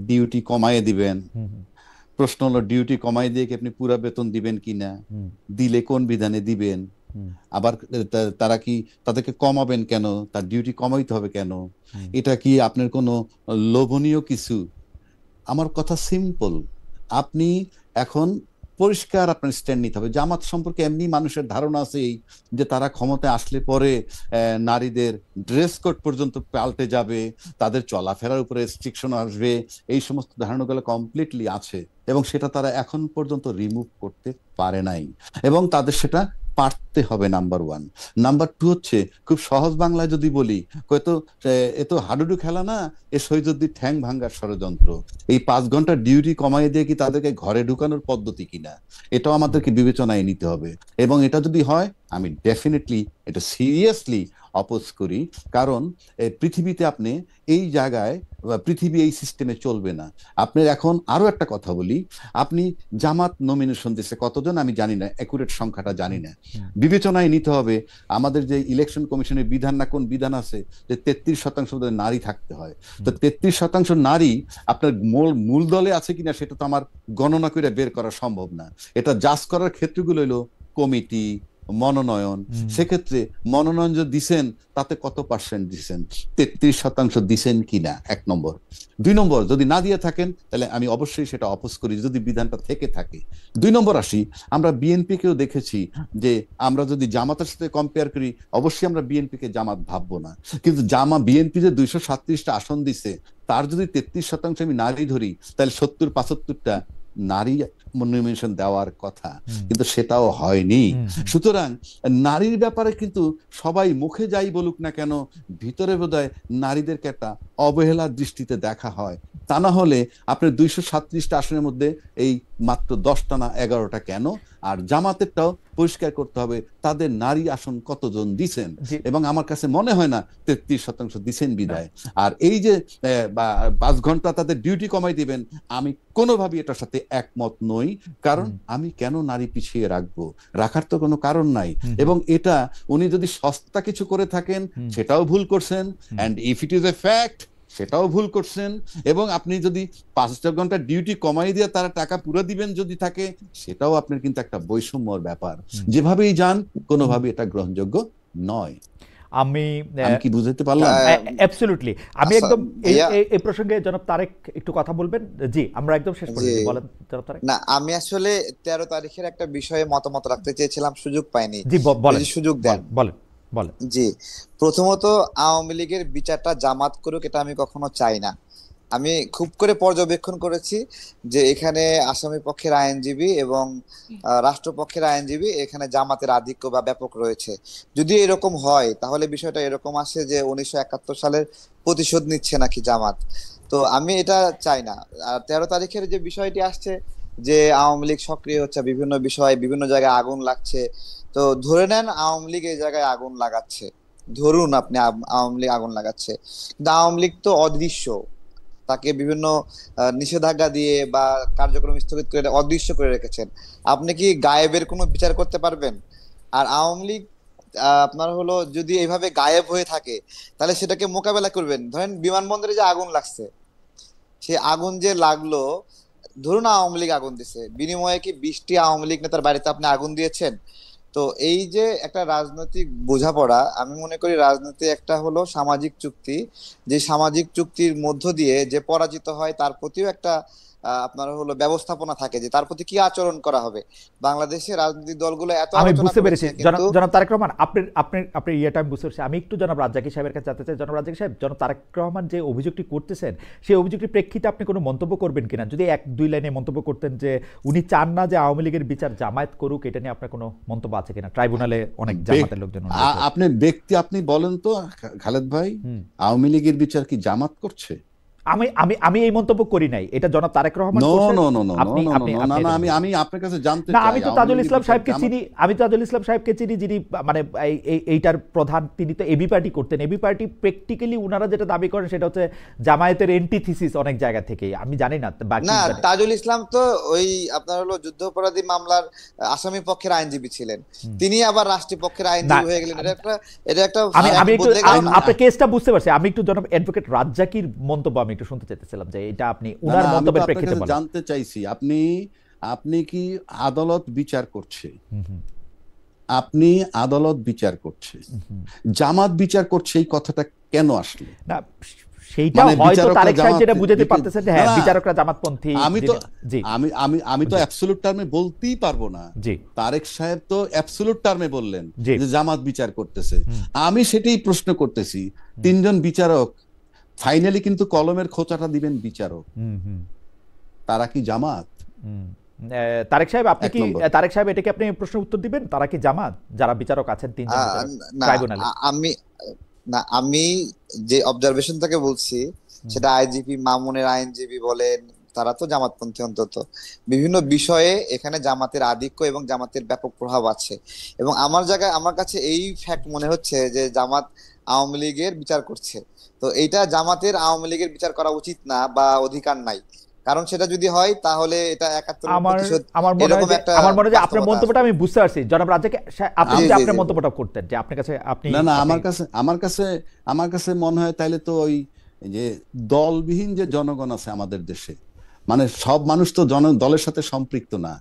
ডিউটি কমাইয়ে দিবেন। প্রশ্ন হলো ডিউটি কমাই দিয়ে কি আপনি পুরো বেতন দিবেন কিনা, দিলে কোন বিধানে দিবেন, আবার তারা কি তাদেরকে কমাবেন কেন, তার ডিউটি কমাইতে হবে কেন, এটা কি আপনার কোনো লোভনীয় কিছু? আমার কথা সিম্পল, আপনি এখন পরিষ্কার আপনার স্ট্যান্ড নিতে হবে। জামাত সম্পর্কে এমনি মানুষের ধারণা আছে এই যে তারা ক্ষমতায় আসলে পরে নারীদের ড্রেস কোড পর্যন্ত পাল্টে যাবে, তাদের চলাফেরার উপরে রেস্ট্রিকশন আসবে, এই সমস্ত ধারণাগুলো কমপ্লিটলি আছে, এবং সেটা তারা এখন পর্যন্ত রিমুভ করতে পারে নাই, এবং তাদের সেটা পারতে হবে। নাম্বার 1। নাম্বার 2 হচ্ছে, খুব সহজ বাংলায় যদি বলি, হয়তো এ তো হাডুডু খেলা না, এ শহীদুদ্দিন ঠ্যাং ভাঙ্গার ষড়যন্ত্র। এই 5 ঘন্টা ডিউটি কমাই দিয়ে কি তাদেরকে ঘরে ঢুকানোর পদ্ধতি কিনা, এটাও আমাদেরকে বিবেচনায় নিতে হবে। এবং এটা যদি হয়, আমি ডেফিনেটলি এটা সিরিয়াসলি অপোজ করি। কারণ পৃথিবীতে আপনি এই জায়গায়, পৃথিবী এই সিস্টেমে চলবে না। আপনার এখন আরো একটা কথা বলি, আপনি জামাত নমিনেশন দিচ্ছে কতজন আমি জানি না, অ্যাকুরেট সংখ্যাটা জানি না, বিবেচনায় নিতে হবে আমাদের যে ইলেকশন কমিশনের বিধান, না কোন বিধান আছে যে 33% নারী থাকতে হয়। তো 33% নারী আপনার মূল দলে আছে কিনা সেটা তো আমার গণনা করে বের করা সম্ভব না। এটা জাজ করার ক্ষেত্রগুলো হলো কমিটি, মনোনয়ন। সেক্ষেত্রে মনোনয়ন যে দিছেন তাতে কত পার্সেন্ট দিছেন, 33% দিছেন কিনা, 1 নম্বর। 2 নম্বর, যদি না দিয়ে থাকেন তাহলে আমি অবশ্যই সেটা অপোজ করি যদি বিধানটা থেকে থাকে। 2 নম্বর আসি, আমরা বিএনপি কেও দেখেছি যে আমরা যদি জামাতের সাথে কম্পেয়ার করি, অবশ্যই আমরা বিএনপি কে জামাত ভাববো না, কিন্তু বিএনপি যে 237টা আসন দিছে, তার যদি 33% আমি নারী ধরি, তাহলে 70-75টা নারী নমিনেশন দেওয়ার কথা, কিন্তু সেটাও হয়নি। সুতরাং নারীর ব্যাপারে কিন্তু সবাই মুখে যাই বলুক না কেন, ভিতরে বোধহয় নারীদেরকে একটা অবহেলার দৃষ্টিতে দেখা হয়। তা না হলে আপনার 237টা আসনের মধ্যে এই মাত্র 10টা না 11টা কেন? আর জামাতেরটাও পরিষ্কার করতে হবে তাদের নারী আসন কতজন দিছেন, এবং আমার কাছে মনে হয় না 33% দিছেন বিদায়। আর এই যে 5 ঘন্টা তাদের ডিউটি কমাই দিবেন, আমি কোনোভাবেই এটার সাথে একমত নই। কারণ আমি কেন নারী পিছিয়ে রাখবো, রাখার তো কোনো কারণ নাই। এবং এটা উনি যদি সস্তা কিছু করে থাকেন সেটাও ভুল করছেন, and if it is a fact সেটাও ভুল করছেন। এবং আপনি যদি 5 ঘন্টা ডিউটি কমাই দিয়ে তারা টাকা পুরো দিবেন যদি থাকে, সেটাও আপনার কিন্তু একটা বৈষম্যর ব্যাপার। যেভাবেই যান কোনোভাবে এটা গ্রহণযোগ্য নয়। আমি আমি কি বুঝাতে পারলাম? অ্যাবসলিউটলি আমি আচ্ছা একদম ভাইয়া, এই প্রসঙ্গে জনাব তারেক একটু কথা বলবেন। জি, আমরা একদম শেষ করে জি দিই, বলেন জনাব তারেক। না, আমি আসলে 13 তারিখের একটা বিষয়ে মতামত রাখতে চেয়েছিলাম, সুযোগ পাইনি। জি, বলেন যদি সুযোগ দেন। বলেন বলেন। জি, প্রথমত আওয়ামী লীগের বিচারটা জামাত করুক, এটা আমি কখনো চাই না। আমি খুব করে পর্যবেক্ষণ করেছি যে এখানে আসামি পক্ষের আইনজীবী এবং রাষ্ট্রপক্ষের আইনজীবী, এখানে জামাতের আধিক্য বা ব্যাপক রয়েছে। যদি এরকম হয় তাহলে বিষয়টা এরকম আসে যে 1971 সালের প্রতিশোধ নিচ্ছে নাকি জামাত। তো আমি এটা চাই না। আর 13 তারিখের যে বিষয়টি আসছে যে আওয়ামী লীগ সক্রিয় হচ্ছে বিভিন্ন বিষয়ে, বিভিন্ন জায়গায় আগুন লাগছে, তো ধরে নেন আওয়ামী লীগ এই জায়গায় আগুন লাগাচ্ছে, ধরুন আপনি আওয়ামী লীগ আগুন লাগাচ্ছে, কিন্তু আওয়ামী লীগ তো অদৃশ্য, তাকে বিভিন্ন নিষেধাজ্ঞা দিয়ে বা কার্যক্রম স্থগিত করে অদৃশ্য করে রেখেছেন। আপনি কি গায়েবের কোনো বিচার করতে পারবেন? আর আওয়ামী লীগ আপনার হলো যদি এইভাবে গায়েব হয়ে থাকে তাহলে সেটাকে মোকাবেলা করবেন। ধরেন বিমানবন্দরে যে আগুন লাগছে, সে আগুন যে লাগলো, ধরুন আওয়ামী লীগ আগুন দিছে, বিনিময়ে কি 20টি আওয়ামী লীগ নেতার বাড়িতে আপনি আগুন দিয়েছেন? তো এই যে একটা রাজনৈতিক বোঝাপড়া, আমি মনে করি রাজনীতি একটা হলো সামাজিক চুক্তি, যে সামাজিক চুক্তির মধ্য দিয়ে যে পরাজিত হয় তার প্রতিও একটা আপনার হলো ব্যবস্থাপনা থাকে যে তার প্রতি কি আচরণ করা হবে। বাংলাদেশে রাজনৈতিক দলগুলো এত আমি আলোচনা বুঝতে পেরেছি করেছে, কিন্তু জনাব তারেক রহমান, আপনি ইয়েটা আমি বুঝতে পেরেছি। আমি একটু জনাব রাজ্জাকি সাহেবের কাছে জানতে চাই। জনাব রাজ্জাকি সাহেব, জনাব তারেক রহমান যে অভিযোগটি করতেছেন, সেই অভিযোগটির প্রেক্ষিতে আপনি কোনো মন্তব্য করবেন কিনা? যদি 1-2 লাইনে মন্তব্য করতেন যে উনি চান না যে আওয়ামী লীগের বিচার জামায়াত করুক, এটা নিয়ে আপনার কোনো মন্তব্য আছে কিনা? ট্রাইব্যুনালে অনেক জামাতের লোকজন আপনি বলেন তো খালেদ ভাই, আওয়ামী লীগের বিচার কি জামাত করছে? আমি আমি আমি এই মন্তব্য করি নাই, এটা জনাব তারেক রহমান নো করছেন। নো নো নো আপনি নো আপনি নো আপনি না না, এটা আমি বলুন। আমি আপনার কাছে জানতে না, চাই আমি তো আওয়ামী তাজুল লীগের ইসলাম বিচার সাহেবকে জামাত। চিনি, আমি তাজুল ইসলাম সাহেবকে চিনি, যিনি মানে এইটার প্রধান। তিনি তো এবি পার্টি করতেন। এবি পার্টি প্র্যাকটিক্যালি উনারা যেটা দাবি করেন সেটা হচ্ছে জামায়াতের এন্টিথিসিস অনেক জায়গা থেকে। আমি জানি না বাকি না, জানি। তাজুল ইসলাম তো ওই আপনার হলো যুদ্ধাপরাধী মামলার আসামি পক্ষের আইনজীবী ছিলেন, তিনি আবার রাষ্ট্রীয় পক্ষের না, আইনজীবী হয়ে গেলেন। এটা একটা আমি fact আমি একটু বদলে গেল না? আপনার কেসটা বুঝতে পারছি। আমি একটু জনাব অ্যাডভোকেট রাজ্জাকির মন্তব্য আমি একটু শুনতে চাইতেছিলাম যে এটা আপনি না উনার না, আমি তো মন্তব্যের আপনার প্রেক্ষিতে কাছে বলেন। জানতে চাইছি আপনি কি আদালত বিচার করছে? আপনি আদালত বিচার করছে, জামাত বিচার করছে, এই কথাটা কেন আসলো? না, সেইটা মানে হয়তো বিচারকরা তারেক সাহেব জামাত যেটা বুঝাতে পারতেছেন যে না হ্যাঁ না, বিচারকরা জামাতপন্থী। আমি তো জি আমি তো জি অ্যাবসলিউট টার্মে বলতেই পারবো না। জি তারেক সাহেব তো অ্যাবসলিউট টার্মে বললেন জি যে জামাত বিচার করতেছে। আমি সেটাই প্রশ্ন করতেছি, তিনজন বিচারক ফাইনালি কিন্তু কলমের খোঁচাটা দিবেন বিচারক, হুম হুম তারা কি জামাত? হুম। তারেক সাহেব, আপনি এক কি নম্বর। তারেক সাহেব এটাকে আপনি প্রশ্ন উত্তর দিবেন? তারা কি জামাত, যারা বিচারক আছেন, তিনজন আহ, বিচারক না, ট্রাইব্যুনালে? আমি না, আমি যে অবজারভেশন থেকে বলছি সেটা আইজিপি মামুনের আইনজীবী বলেন, তারা তো জামাতপন্থী। অন্তত বিভিন্ন বিষয়ে এখানে জামাতের আধিক্য এবং জামাতের ব্যাপক প্রভাব আছে। এবং আমার জায়গায় আমার কাছে এই ফ্যাক্ট মনে হচ্ছে যে জামাত আওয়ামী লীগের বিচার করছে। তো এইটা জামাতের আওয়ামী লীগের বিচার করা উচিত না বা অধিকার নাই, কারণ সেটা যদি হয় তাহলে এটা 71-এর আমার প্রতিশোধ আমার মনে হয় এরকম যে একটা আপনার বাস্তবতা মন্তব্যটা আসবে। আমি বুঝতে পারছি। জনাব রাজ্জাক, আপনি জি যদি জি আপনার জি মন্তব্যটা করতেন যে আপনার কাছে আপনি না না, আপনি আমার কাছে মনে হয় তাইলে তো ওই যে দলবিহীন যে জনগণ আছে আমাদের দেশে, মানে সব মানুষ তো দলের সাথে সম্পৃক্ত না,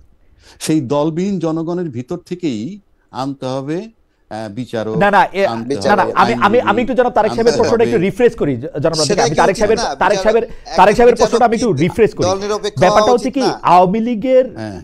সেই দলবিহীন জনগণের ভিতর থেকেই আনতে হবে বিচারক, না না আনতে না না, হবে আমি আমি আমি আইনজীবী, একটু জনাব তারেক সাহেবের আনতে প্রশ্নটা হবে। একটু রিফ্রেশ করি। জনাব রাজ্জাক, সেটাই আমি কি তারেক উচিত না? সাহেবের একজন প্রশ্নটা আমি একটু বিচারক কি রিফ্রেশ করি। দল নিরপেক্ষ হওয়া ব্যাপারটা হচ্ছে উচিত কি, না? আওয়ামী লীগের হ্যাঁ,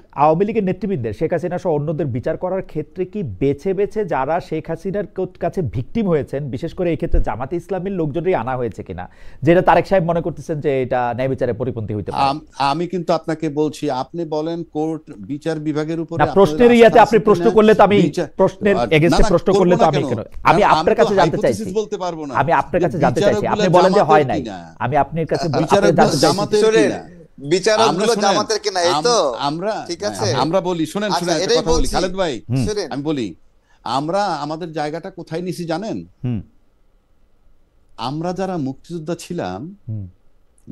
নেতৃবৃন্দের, শেখ হাসিনা সহ অন্যদের বিচার করার ক্ষেত্রে কি বেছে বেছে যারা শেখ হাসিনার কাছে ভিকটিম হয়েছেন, বিশেষ করে এই ক্ষেত্রে জামাতে ইসলামীর লোকজনই আনা হয়েছে কিনা, যেটা তারেক সাহেব মনে করতেছেন যে এটা ন্যায় বিচারের পরিপন্থী হইতে পারে? আমি কিন্তু আপনাকে বলছি, আপনি বলেন কোর্ট বিচার বিভাগের উপরে না, আপনাদের প্রশ্নের আস্থা ইয়াতে আছে আপনি কিনা? প্রশ্ন করলে তো আমি বিচার- প্রশ্নের না এগেইনস্টে না, প্রশ্ন করবো করলে তো না আমি কেন? কেন, আমি আপনার তো কাছে জানতে চাইছি। hypothesis বলতে পারবো না। আমি আপনার কাছে জানতে চাইছি, আপনি বিচারকগুলো বলেন যে হয় জামাতের নাই, কিনা? আমি আপনার কাছে বিচারকগুলো জানতে চাইছি। জামাতের শোনেন, কিনা? বিচারক আমরা গুলো শুনেন, জামাতের কিনা, এই তো আমরা ঠিক আছে। আমরা বলি, শুনেন আচ্ছা, শুনেন একটা এটাই কথা বলি বলছি। খালেদ ভাই, শুনেন, আমি বলি, আমরা আমাদের জায়গাটা কোথায় নিছি জানেন? হুম আমরা যারা মুক্তিযোদ্ধা ছিলাম, হুম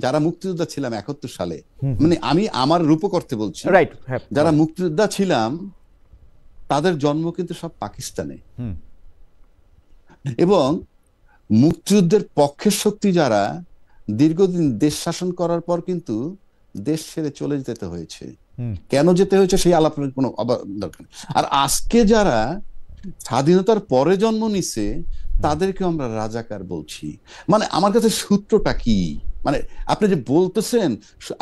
71 সালে, হুম, মানে আমি আমার রূপকর্তে বলছি, রাইট, হ্যাঁ, যারা মুক্তিযোদ্ধা ছিলাম তাদের জন্ম কিন্তু সব পাকিস্তানে, হুম এবং মুক্তিযুদ্ধের পক্ষের শক্তি যারা, দীর্ঘদিন দেশ শাসন করার পর কিন্তু দেশ ছেড়ে চলে যেতে হয়েছে। হুম কেন যেতে হয়েছে সেই আলাপের কোনো দরকার নেই। আর আজকে যারা স্বাধীনতার পরে জন্ম নিছে তাদেরকে আমরা রাজাকার বলছি। মানে আমার কাছে সূত্রটা কি? মানে আপনি যে বলতেছেন,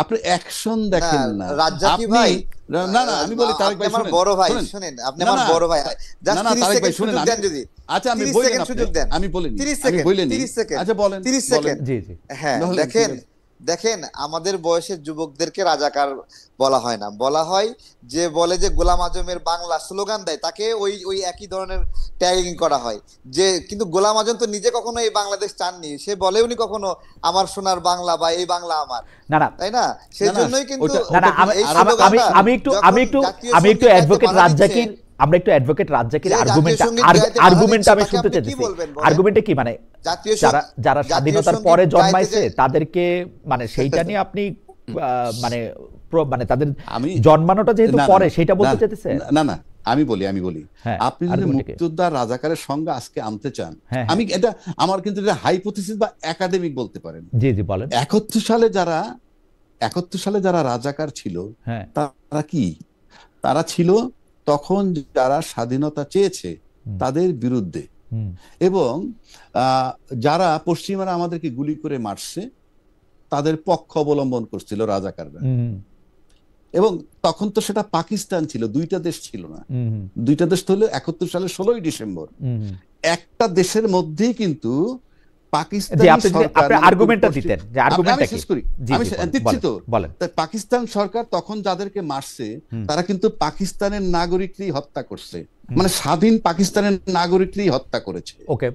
আপনি অ্যাকশন না দেখেন না। রাজ্জাকি আপনি ভাই, না না আমি বলি তারেক আপনি ভাই আমার শুনেন বড় ভাই, শুনেন শুনেন, আপনি না আমার না বড় ভাই, না জাস্ট না 30 তারেক ভাই সেকেন্ড শুনেন, সুযোগ দেন যদি। আচ্ছা আমি 30 বলেন, সেকেন্ড সুযোগ দেন, আমি বলিনি 30 আমি সেকেন্ড, বলিনি 30 সেকেন্ড, আচ্ছা বলেন 30 বলেন সেকেন্ড। জি জি হ্যাঁ বলেন, ঠিক দেখেন, আছে। দেখেন আমাদের বয়সের যুবকদেরকে রাজাকার বলা হয় না, বলা হয় যে বলে যে গোলাম আজমের বাংলা স্লোগান দেয় তাকে ওই ওই একই ধরনের ট্যাগিং করা হয়। যে কিন্তু গোলাম আজম তো নিজে কখনো এই বাংলাদেশ চাননি, সে বলেওনি কখনো আমার সোনার বাংলা বা এই বাংলা আমার, না না তাই না? সেই না, না, জন্যই কিন্তু ওটা- না না আমি এই আমি স্লোগানটা আমি একটু যখন আমি একটু জাতীয় আমি একটু সঙ্গীত গাইতে অ্যাডভোকেট বাধা দিচ্ছে, রাজ্জাকির আমরা একটু অ্যাডভোকেট রাজ্জাকির যে জাতীয় সঙ্গীত গাইতে বাধা আর্গুমেন্টটা আমি দিচ্ছে, শুনতে তাকে আপনি কি চাইতেছি। বলবেন বলেন? আর্গুমেন্টে কি মানে জাতীয় যারা যারা জাতীয় স্বাধীনতার সঙ্গীত পরে গাইতে জন্মাইছে যে তাদেরকে মানে সেইটা নিয়ে আপনি মানে মানে তাদের আমি জন্মানোটা যেহেতু না, না, পরে না, সেটা বলতে না, চাইতেছে। না না আমি বলি হ্যাঁ, আপনি যদি argument কি? মুক্তিযোদ্ধা রাজাকারের সঙ্গে আজকে আনতে চান, হ্যাঁ, আমি এটা আমার কিন্তু এটা হাইপোথিসিস বা একাডেমিক বলতে পারেন। জি জি বলেন। 71 সালে যারা রাজাকার ছিল হ্যাঁ তারা কি? তারা ছিল তখন যারা স্বাধীনতা চেয়েছে হুম, তাদের বিরুদ্ধে, হুম, এবং যারা পশ্চিমারা আমাদেরকে গুলি করে মারছে তাদের পক্ষ অবলম্বন করছিল রাজাকাররা। হুম, এবং তখন তো সেটা পাকিস্তান ছিল, দুইটা দেশ ছিল না। হুম, দুইটা দেশ তো হলো 71 সালের 16ই ডিসেম্বর। হুম। একটা দেশের মধ্যেই কিন্তু জি পাকিস্তানি আপনি যদি সরকার, আপনি মানে আর্গুমেন্টটা পশ্চিম- দিতেন যে আমি আর্গুমেন্টটা কি? শেষ করি, জি আমি জি দিচ্ছি তো। বলেন। তাই পাকিস্তান সরকার তখন যাদেরকে মারছে হুম, তারা কিন্তু পাকিস্তানের নাগরিককেই হত্যা করছে, হুম। মানে স্বাধীন পাকিস্তানের নাগরিককেই হত্যা করেছে। ওকে।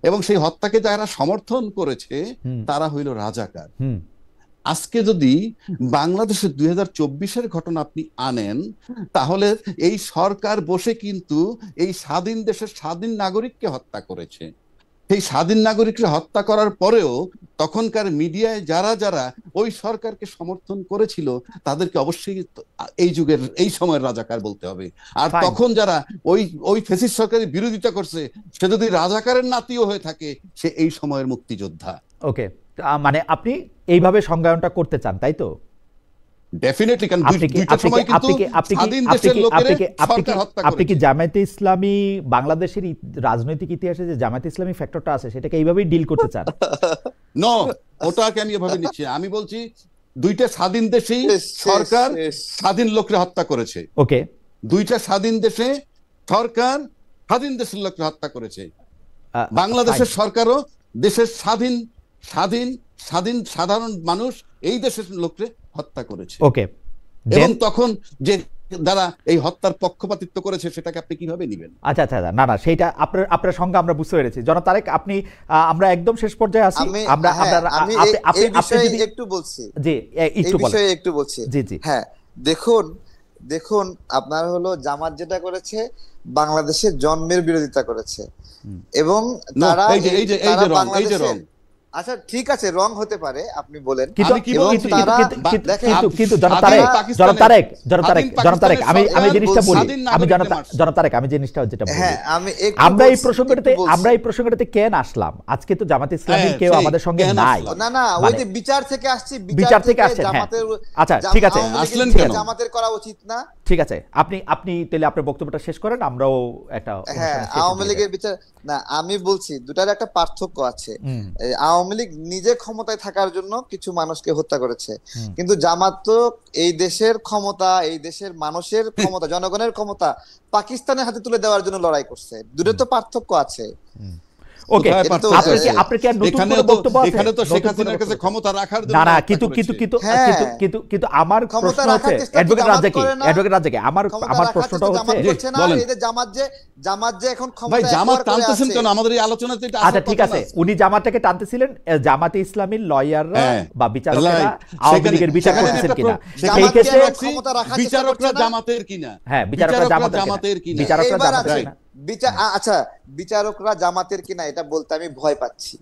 এবং সেই হত্যাকে যারা সমর্থন করেছে হুম, তারা হইল রাজাকার। হুম, আজকে যদি বাংলাদেশের 2024-এর ঘটনা আপনি আনেন, তাহলে এই সরকার বসে কিন্তু এই স্বাধীন দেশের স্বাধীন নাগরিককে হত্যা করেছে। সেই স্বাধীন নাগরিককে হত্যা করার পরেও তখনকার মিডিয়ায় যারা যারা ওই সরকারকে সমর্থন করেছিল তাদেরকে অবশ্যই এই যুগের এই সময়ের রাজাকার বলতে হবে। আর Fine. তখন যারা ওই ওই ফ্যাসিস্ট সরকারের বিরোধিতা করছে, সে যদি রাজাকারের নাতিও হয়ে থাকে, সে এই সময়ের মুক্তিযোদ্ধা। ওকে। মানে আপনি এইভাবে সংজ্ঞায়নটা করতে চান তাই তো? ডেফিনেটলি, কারণ আপনি কি দুইটা আপনি কি সময় কিন্তু আপনি কি আপনি কি স্বাধীন আপনি দেশের কি লোকেরা আপনি কি আপনি কি সরকার হত্যা আপনি কি করেছে। জামায়াতে ইসলামী বাংলাদেশের রাজনৈতিক ইতিহাসে যে জামায়াতে ইসলামী ফ্যাক্টরটা আছে সেটাকে এইভাবেই ডিল করতে চান? নো, ওটাকে আমি এভাবে নিচ্ছি। আমি বলছি দুইটা স্বাধীন দেশেই শেষ, সরকার শেষ। স্বাধীন লোকরা হত্যা করেছে। ওকে। দুইটা স্বাধীন দেশে সরকার স্বাধীন দেশের লোকরা হত্যা করেছে। বাংলাদেশের সরকারও দেশের স্বাধীন স্বাধীন স্বাধীন সাধারণ মানুষ এই দেশের লোকরে হত্যা করেছে। ওকে। এবং তখন যে যারা এই হত্যার পক্ষপাতিত্ব করেছে সেটাকে আপনি কিভাবে নেবেন? আচ্ছা আচ্ছা না না সেইটা আপনার আপনার সংজ্ঞা আমরা বুঝতে পেরেছি। জনাব তারেক, আপনি আমরা একদম শেষ পর্যায়ে আছি। আমরা আমি এই বিষয়ে একটু বলছি, জি একটু এই বলেন। বিষয়ে একটু বলছি। জি জি হ্যাঁ দেখুন, দেখুন আপনার হলো জামাত যেটা করেছে বাংলাদেশের জন্মের বিরোধিতা করেছে, এবং তারা এই যে রং, এই যে রং। আচ্ছা ঠিক আছে, রং হতে পারে আপনি বলেন, কিন্তু আমি কি এবং বলছি? তারা কিন্তু জনাব তারেক আমি জিনিসটা বলি, আমি জনাব তারেক আমি জিনিসটা যেটা বলি, হ্যাঁ আমি আমরা এই প্রসঙ্গটাতে কেন আসলাম? আজকে তো জামাত ইসলামীর কেউ আমাদের সঙ্গে নাই। না না, ওই যে বিচার থেকে আসছি, বিচার থেকে আসছেন। জামাতের, আচ্ছা ঠিক আছে, আসলেন কেন জামাতের করা উচিত না? ঠিক আছে, আপনি তাহলে আপনার বক্তব্যটা শেষ করেন, আমরাও একটা হ্যাঁ আওয়ামী লীগের বিচার না, আমি বলছি দুটার একটা পার্থক্য আছে। আওয়ামী লীগ নিজে ক্ষমতায় থাকার জন্য কিছু মানুষকে হত্যা করেছে, কিন্তু জামাত তো এই দেশের ক্ষমতা, এই দেশের মানুষের ক্ষমতা, জনগণের ক্ষমতা পাকিস্তানের হাতে তুলে দেওয়ার জন্য লড়াই করছে। দুটোর তো পার্থক্য আছে। ওকে, আপনি কি নতুন কোনো বক্তব্য আছে? এখানে তো শেখ হাসিনার কাছে ক্ষমতা রাখার জন্য না না, কিন্তু আমার প্রশ্ন হচ্ছে অ্যাডভোকেট রাজ্জাকি আমার প্রশ্নটা হচ্ছে এই যে জামাত যে এখন ভাই ক্ষমতা জামাত টানতেছেন কেন আমাদের এই আলোচনাতে? এটা আচ্ছা ঠিক আছে, উনি জামাতটাকে টানতেছিলেন, জামাতে ইসলামীর লয়াররা বা বিচারকরা আওয়ামী লীগের বিচার করতেছেন কিনা সেই ক্ষেত্রে বিচারকরা জামাতের কিনা? হ্যাঁ বিচারকরা জামাতের কিনা? বিচারকরা জামাতের কিনা? আচ্ছা বিচারকরা জামাতের কিনা এটা বলতে আমি ভয় পাচ্ছি।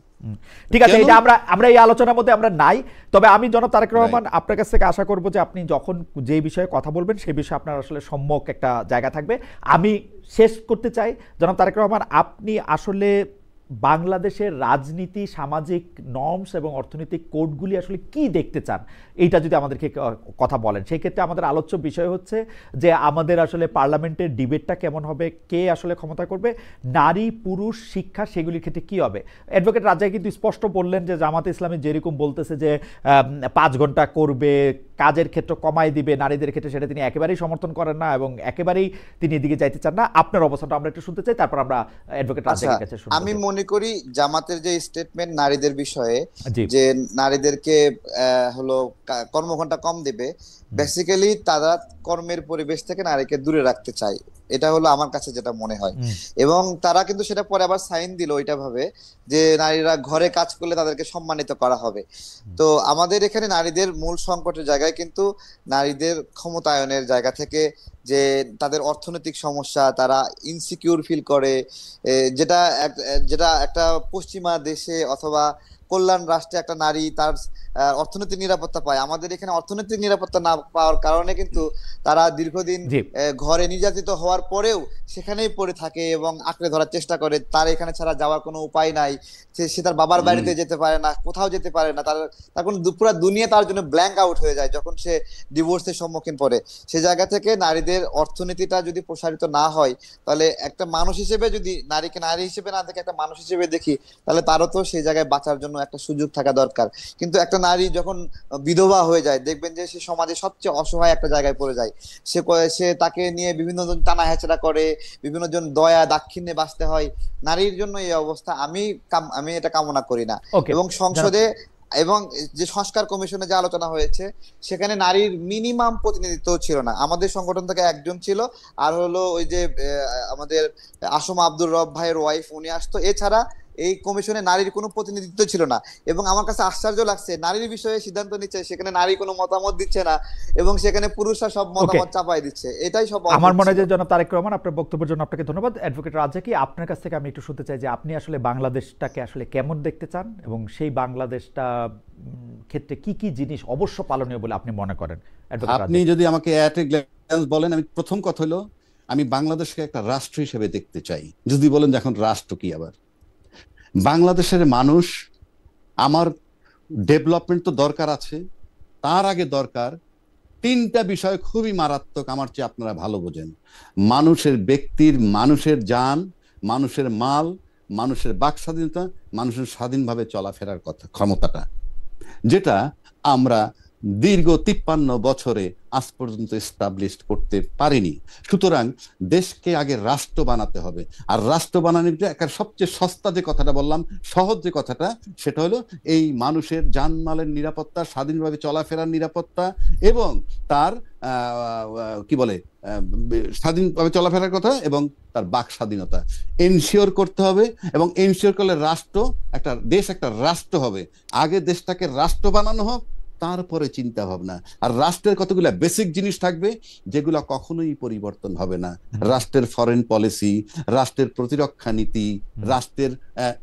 ঠিক আছে, এটা আমরা এই আলোচনার মধ্যে আমরা নাই। তবে আমি জনাব তারেক রহমান আপনার কাছ থেকে আশা করব যে আপনি যখন যে বিষয়ে কথা বলবেন সেই বিষয়ে আপনার আসলে সম্যক একটা জায়গা থাকবে। আমি শেষ করতে চাই জনাব তারেক রহমান, আপনি আসলে বাংলাদেশের রাজনীতি, সামাজিক নর্মস এবং অর্থনৈতিক কোডগুলি আসলে কি দেখতে চান, এইটা যদি আমাদেরকে কথা বলেন। সেই ক্ষেত্রে আমাদের আলোচ্য বিষয় হচ্ছে যে আমাদের আসলে পার্লামেন্টের ডিবেটটা কেমন হবে, কে আসলে ক্ষমতা করবে, নারী পুরুষ শিক্ষা সেগুলির ক্ষেত্রে কি হবে। অ্যাডভোকেট রাজাই কিন্তু স্পষ্ট বললেন যে জামাতে ইসলামী যেরকম বলতেছে যে 5 ঘন্টা করবে, কাজের ক্ষেত্র কমাই দিবে নারীদের ক্ষেত্রে, সেটা তিনি একেবারেই সমর্থন করেন না এবং একেবারেই তিনি এদিকে যাইতে চান না। আপনার অবস্থানটা আমরা একটু শুনতে চাই, তারপর আমরা অ্যাডভোকেট রাজাকের কাছে শুনবো। আমি মনে করি জামাতের যে স্টেটমেন্ট নারীদের বিষয়ে, জি। যে নারীদেরকে হলো কর্মঘণ্টা কম দিবে, বেসিক্যালি তারা কর্মের পরিবেশ থেকে নারীকে দূরে রাখতে চায়, এটা হলো আমার কাছে যেটা মনে হয়। এবং তারা কিন্তু সেটা পরে আবার সাইন দিল ওইটা ভাবে যে নারীরা ঘরে কাজ করলে তাদেরকে সম্মানিত করা হবে। তো আমাদের এখানে নারীদের মূল সংকটের জায়গায় কিন্তু নারীদের ক্ষমতায়নের জায়গা থেকে, যে তাদের অর্থনৈতিক সমস্যা, তারা ইনসিকিউর ফিল করে, যেটা একটা পশ্চিমা দেশে অথবা কল্যাণ রাষ্ট্রে একটা নারী তার অর্থনৈতিক নিরাপত্তা পায়। আমাদের এখানে অর্থনৈতিক নিরাপত্তা না পাওয়ার কারণে কিন্তু তারা দীর্ঘদিন ঘরে নির্যাতিত হওয়ার পরেও সেখানেই পড়ে থাকে এবং আঁকড়ে ধরার চেষ্টা করে। তার এখানে ছাড়া যাওয়ার কোনো উপায় নাই, সে তার বাবার বাড়িতে যেতে পারে না, কোথাও যেতে পারে না, তার কোনো পুরো দুনিয়া তার জন্য ব্ল্যাঙ্ক আউট হয়ে যায় যখন সে ডিভোর্সের সম্মুখীন পড়ে। সে জায়গা থেকে নারীদের অর্থনীতিটা যদি প্রসারিত না হয়, তাহলে একটা মানুষ হিসেবে, যদি নারীকে নারী হিসেবে না দেখে একটা মানুষ হিসেবে দেখি, তাহলে তারও তো সেই জায়গায় বাঁচার জন্য একটা সুযোগ থাকা দরকার। কিন্তু একটা নারী যখন বিধবা হয়ে যায়, দেখবেন যে সে সমাজে সবচেয়ে অসহায় একটা জায়গায় পড়ে যায়। সে তাকে নিয়ে বিভিন্ন জন টানা হেঁচড়া করে, বিভিন্ন জন দয়া দাক্ষিণ্যে বাঁচতে হয়। নারীর জন্য এই অবস্থা আমি এটা কামনা করি না। এবং সংসদে এবং যে সংস্কার কমিশনে যে আলোচনা হয়েছে, সেখানে নারীর মিনিমাম প্রতিনিধিত্ব ছিল না। আমাদের সংগঠন থেকে একজন ছিল, আর হলো ওই যে আমাদের আসমা আব্দুর রব ভাইয়ের ওয়াইফ, উনি আসতো। এছাড়া এই কমিশনে নারীর কোনো প্রতিনিধিত্ব ছিল না। এবং আমার কাছে আশ্চর্য লাগছে, নারীর বিষয়ে সিদ্ধান্ত নিচ্ছে, সেখানে নারী কোনো মতামত দিচ্ছে না এবং সেখানে পুরুষরা সব মতামত চাপাই দিচ্ছে। এটাই সব আমার মনে হয় যে জনাব তারেক রহমান, আপনার বক্তব্যের জন্য আপনাকে ধন্যবাদ। অ্যাডভোকেট রাজ্জাকি, আপনার কাছ থেকে আমি একটু শুনতে চাই যে আপনি আসলে বাংলাদেশটাকে আসলে কেমন দেখতে চান এবং সেই বাংলাদেশটা ক্ষেত্রে কি কি জিনিস অবশ্য পালনীয় বলে আপনি মনে করেন। আপনি যদি আমাকে অ্যাট এ গ্ল্যান্স বলেন, আমি প্রথম কথা হলো আমি বাংলাদেশকে একটা রাষ্ট্র হিসেবে দেখতে চাই। যদি বলেন যে এখন রাষ্ট্র কি, আবার বাংলাদেশের মানুষ, আমার ডেভেলপমেন্ট তো দরকার আছে, তার আগে দরকার 3টা বিষয় খুবই মারাত্মক, আমার চেয়ে আপনারা ভালো বোঝেন। মানুষের ব্যক্তির, মানুষের জান, মানুষের মাল, মানুষের বাক স্বাধীনতা, মানুষের স্বাধীনভাবে চলাফেরার ক্ষমতাটা, যেটা আমরা দীর্ঘ 53 বছরে আজ পর্যন্ত এস্টাবলিশ করতে পারিনি। সুতরাং দেশকে আগে রাষ্ট্র বানাতে হবে। আর রাষ্ট্র বানানোর একটা সবচেয়ে সস্তা যে কথাটা বললাম, সহজ যে কথাটা, সেটা হলো এই মানুষের জানমালের নিরাপত্তা, স্বাধীনভাবে চলাফেরার নিরাপত্তা এবং তার কি বলে স্বাধীনভাবে চলাফেরার কথা এবং তার বাক স্বাধীনতা এনশিওর করতে হবে। এবং এনশিওর করলে একটা দেশ একটা রাষ্ট্র হবে। আগে দেশটাকে রাষ্ট্র বানানো হোক, তারপরে চিন্তা ভাবনা। আর রাষ্ট্রের কতগুলো বেসিক জিনিস থাকবে যেগুলো কখনোই পরিবর্তন হবে না। রাষ্ট্রের ফরেন পলিসি, রাষ্ট্রের প্রতিরক্ষা নীতি, রাষ্ট্রের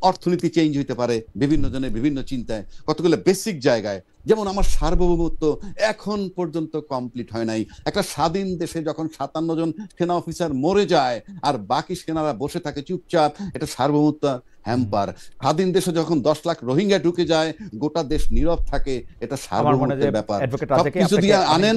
অর্থনীতি চেঞ্জ হইতে পারে বিভিন্ন জনের বিভিন্ন চিন্তায়, কতগুলো বেসিক জায়গায়। যেমন আমার সার্বভৌমত্ব এখন পর্যন্ত কমপ্লিট হয় নাই। একটা স্বাধীন দেশে যখন 57 জন সেনা অফিসার মরে যায় আর বাকি সেনারা বসে থাকে চুপচাপ, এটা সার্বভৌমত্ব হ্যাম্পার। স্বাধীন দেশে যখন 10 লাখ রোহিঙ্গা ঢুকে যায়, গোটা দেশ নীরব থাকে, এটা সার্বভৌমত্বের ব্যাপার। সবকিছু দিয়ে আনেন,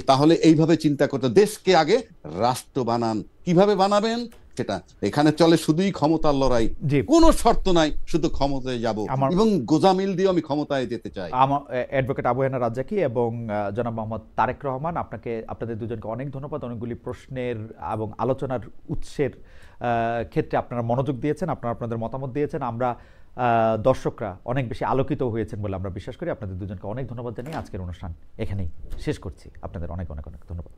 তাহলে এইভাবে চিন্তা করতে, দেশকে আগে রাষ্ট্র বানান। কিভাবে বানাবেন সেটা, এখানে চলে শুধুই ক্ষমতার লড়াই, কোনো শর্ত নাই, শুধু ক্ষমতায় যাব এবং গোজামিল দিয়ে আমি ক্ষমতায় যেতে চাই। আমার অ্যাডভোকেট আবু হেনা রাজ্জাকি এবং জনাব মোহাম্মদ তারেক রহমান, আপনাদের দুজনকে অনেক ধন্যবাদ। অনেকগুলি প্রশ্নের এবং আলোচনার উৎসের ক্ষেত্রে আপনারা মনোযোগ দিয়েছেন, আপনাদের মতামত দিয়েছেন। আমরা দর্শকরা অনেক বেশি আলোকিত হয়েছেন বলে আমরা বিশ্বাস করি। আপনাদের দুজনকে অনেক ধন্যবাদ জানিয়ে আজকের অনুষ্ঠান এখানেই শেষ করছি। আপনাদের অনেক অনেক অনেক ধন্যবাদ।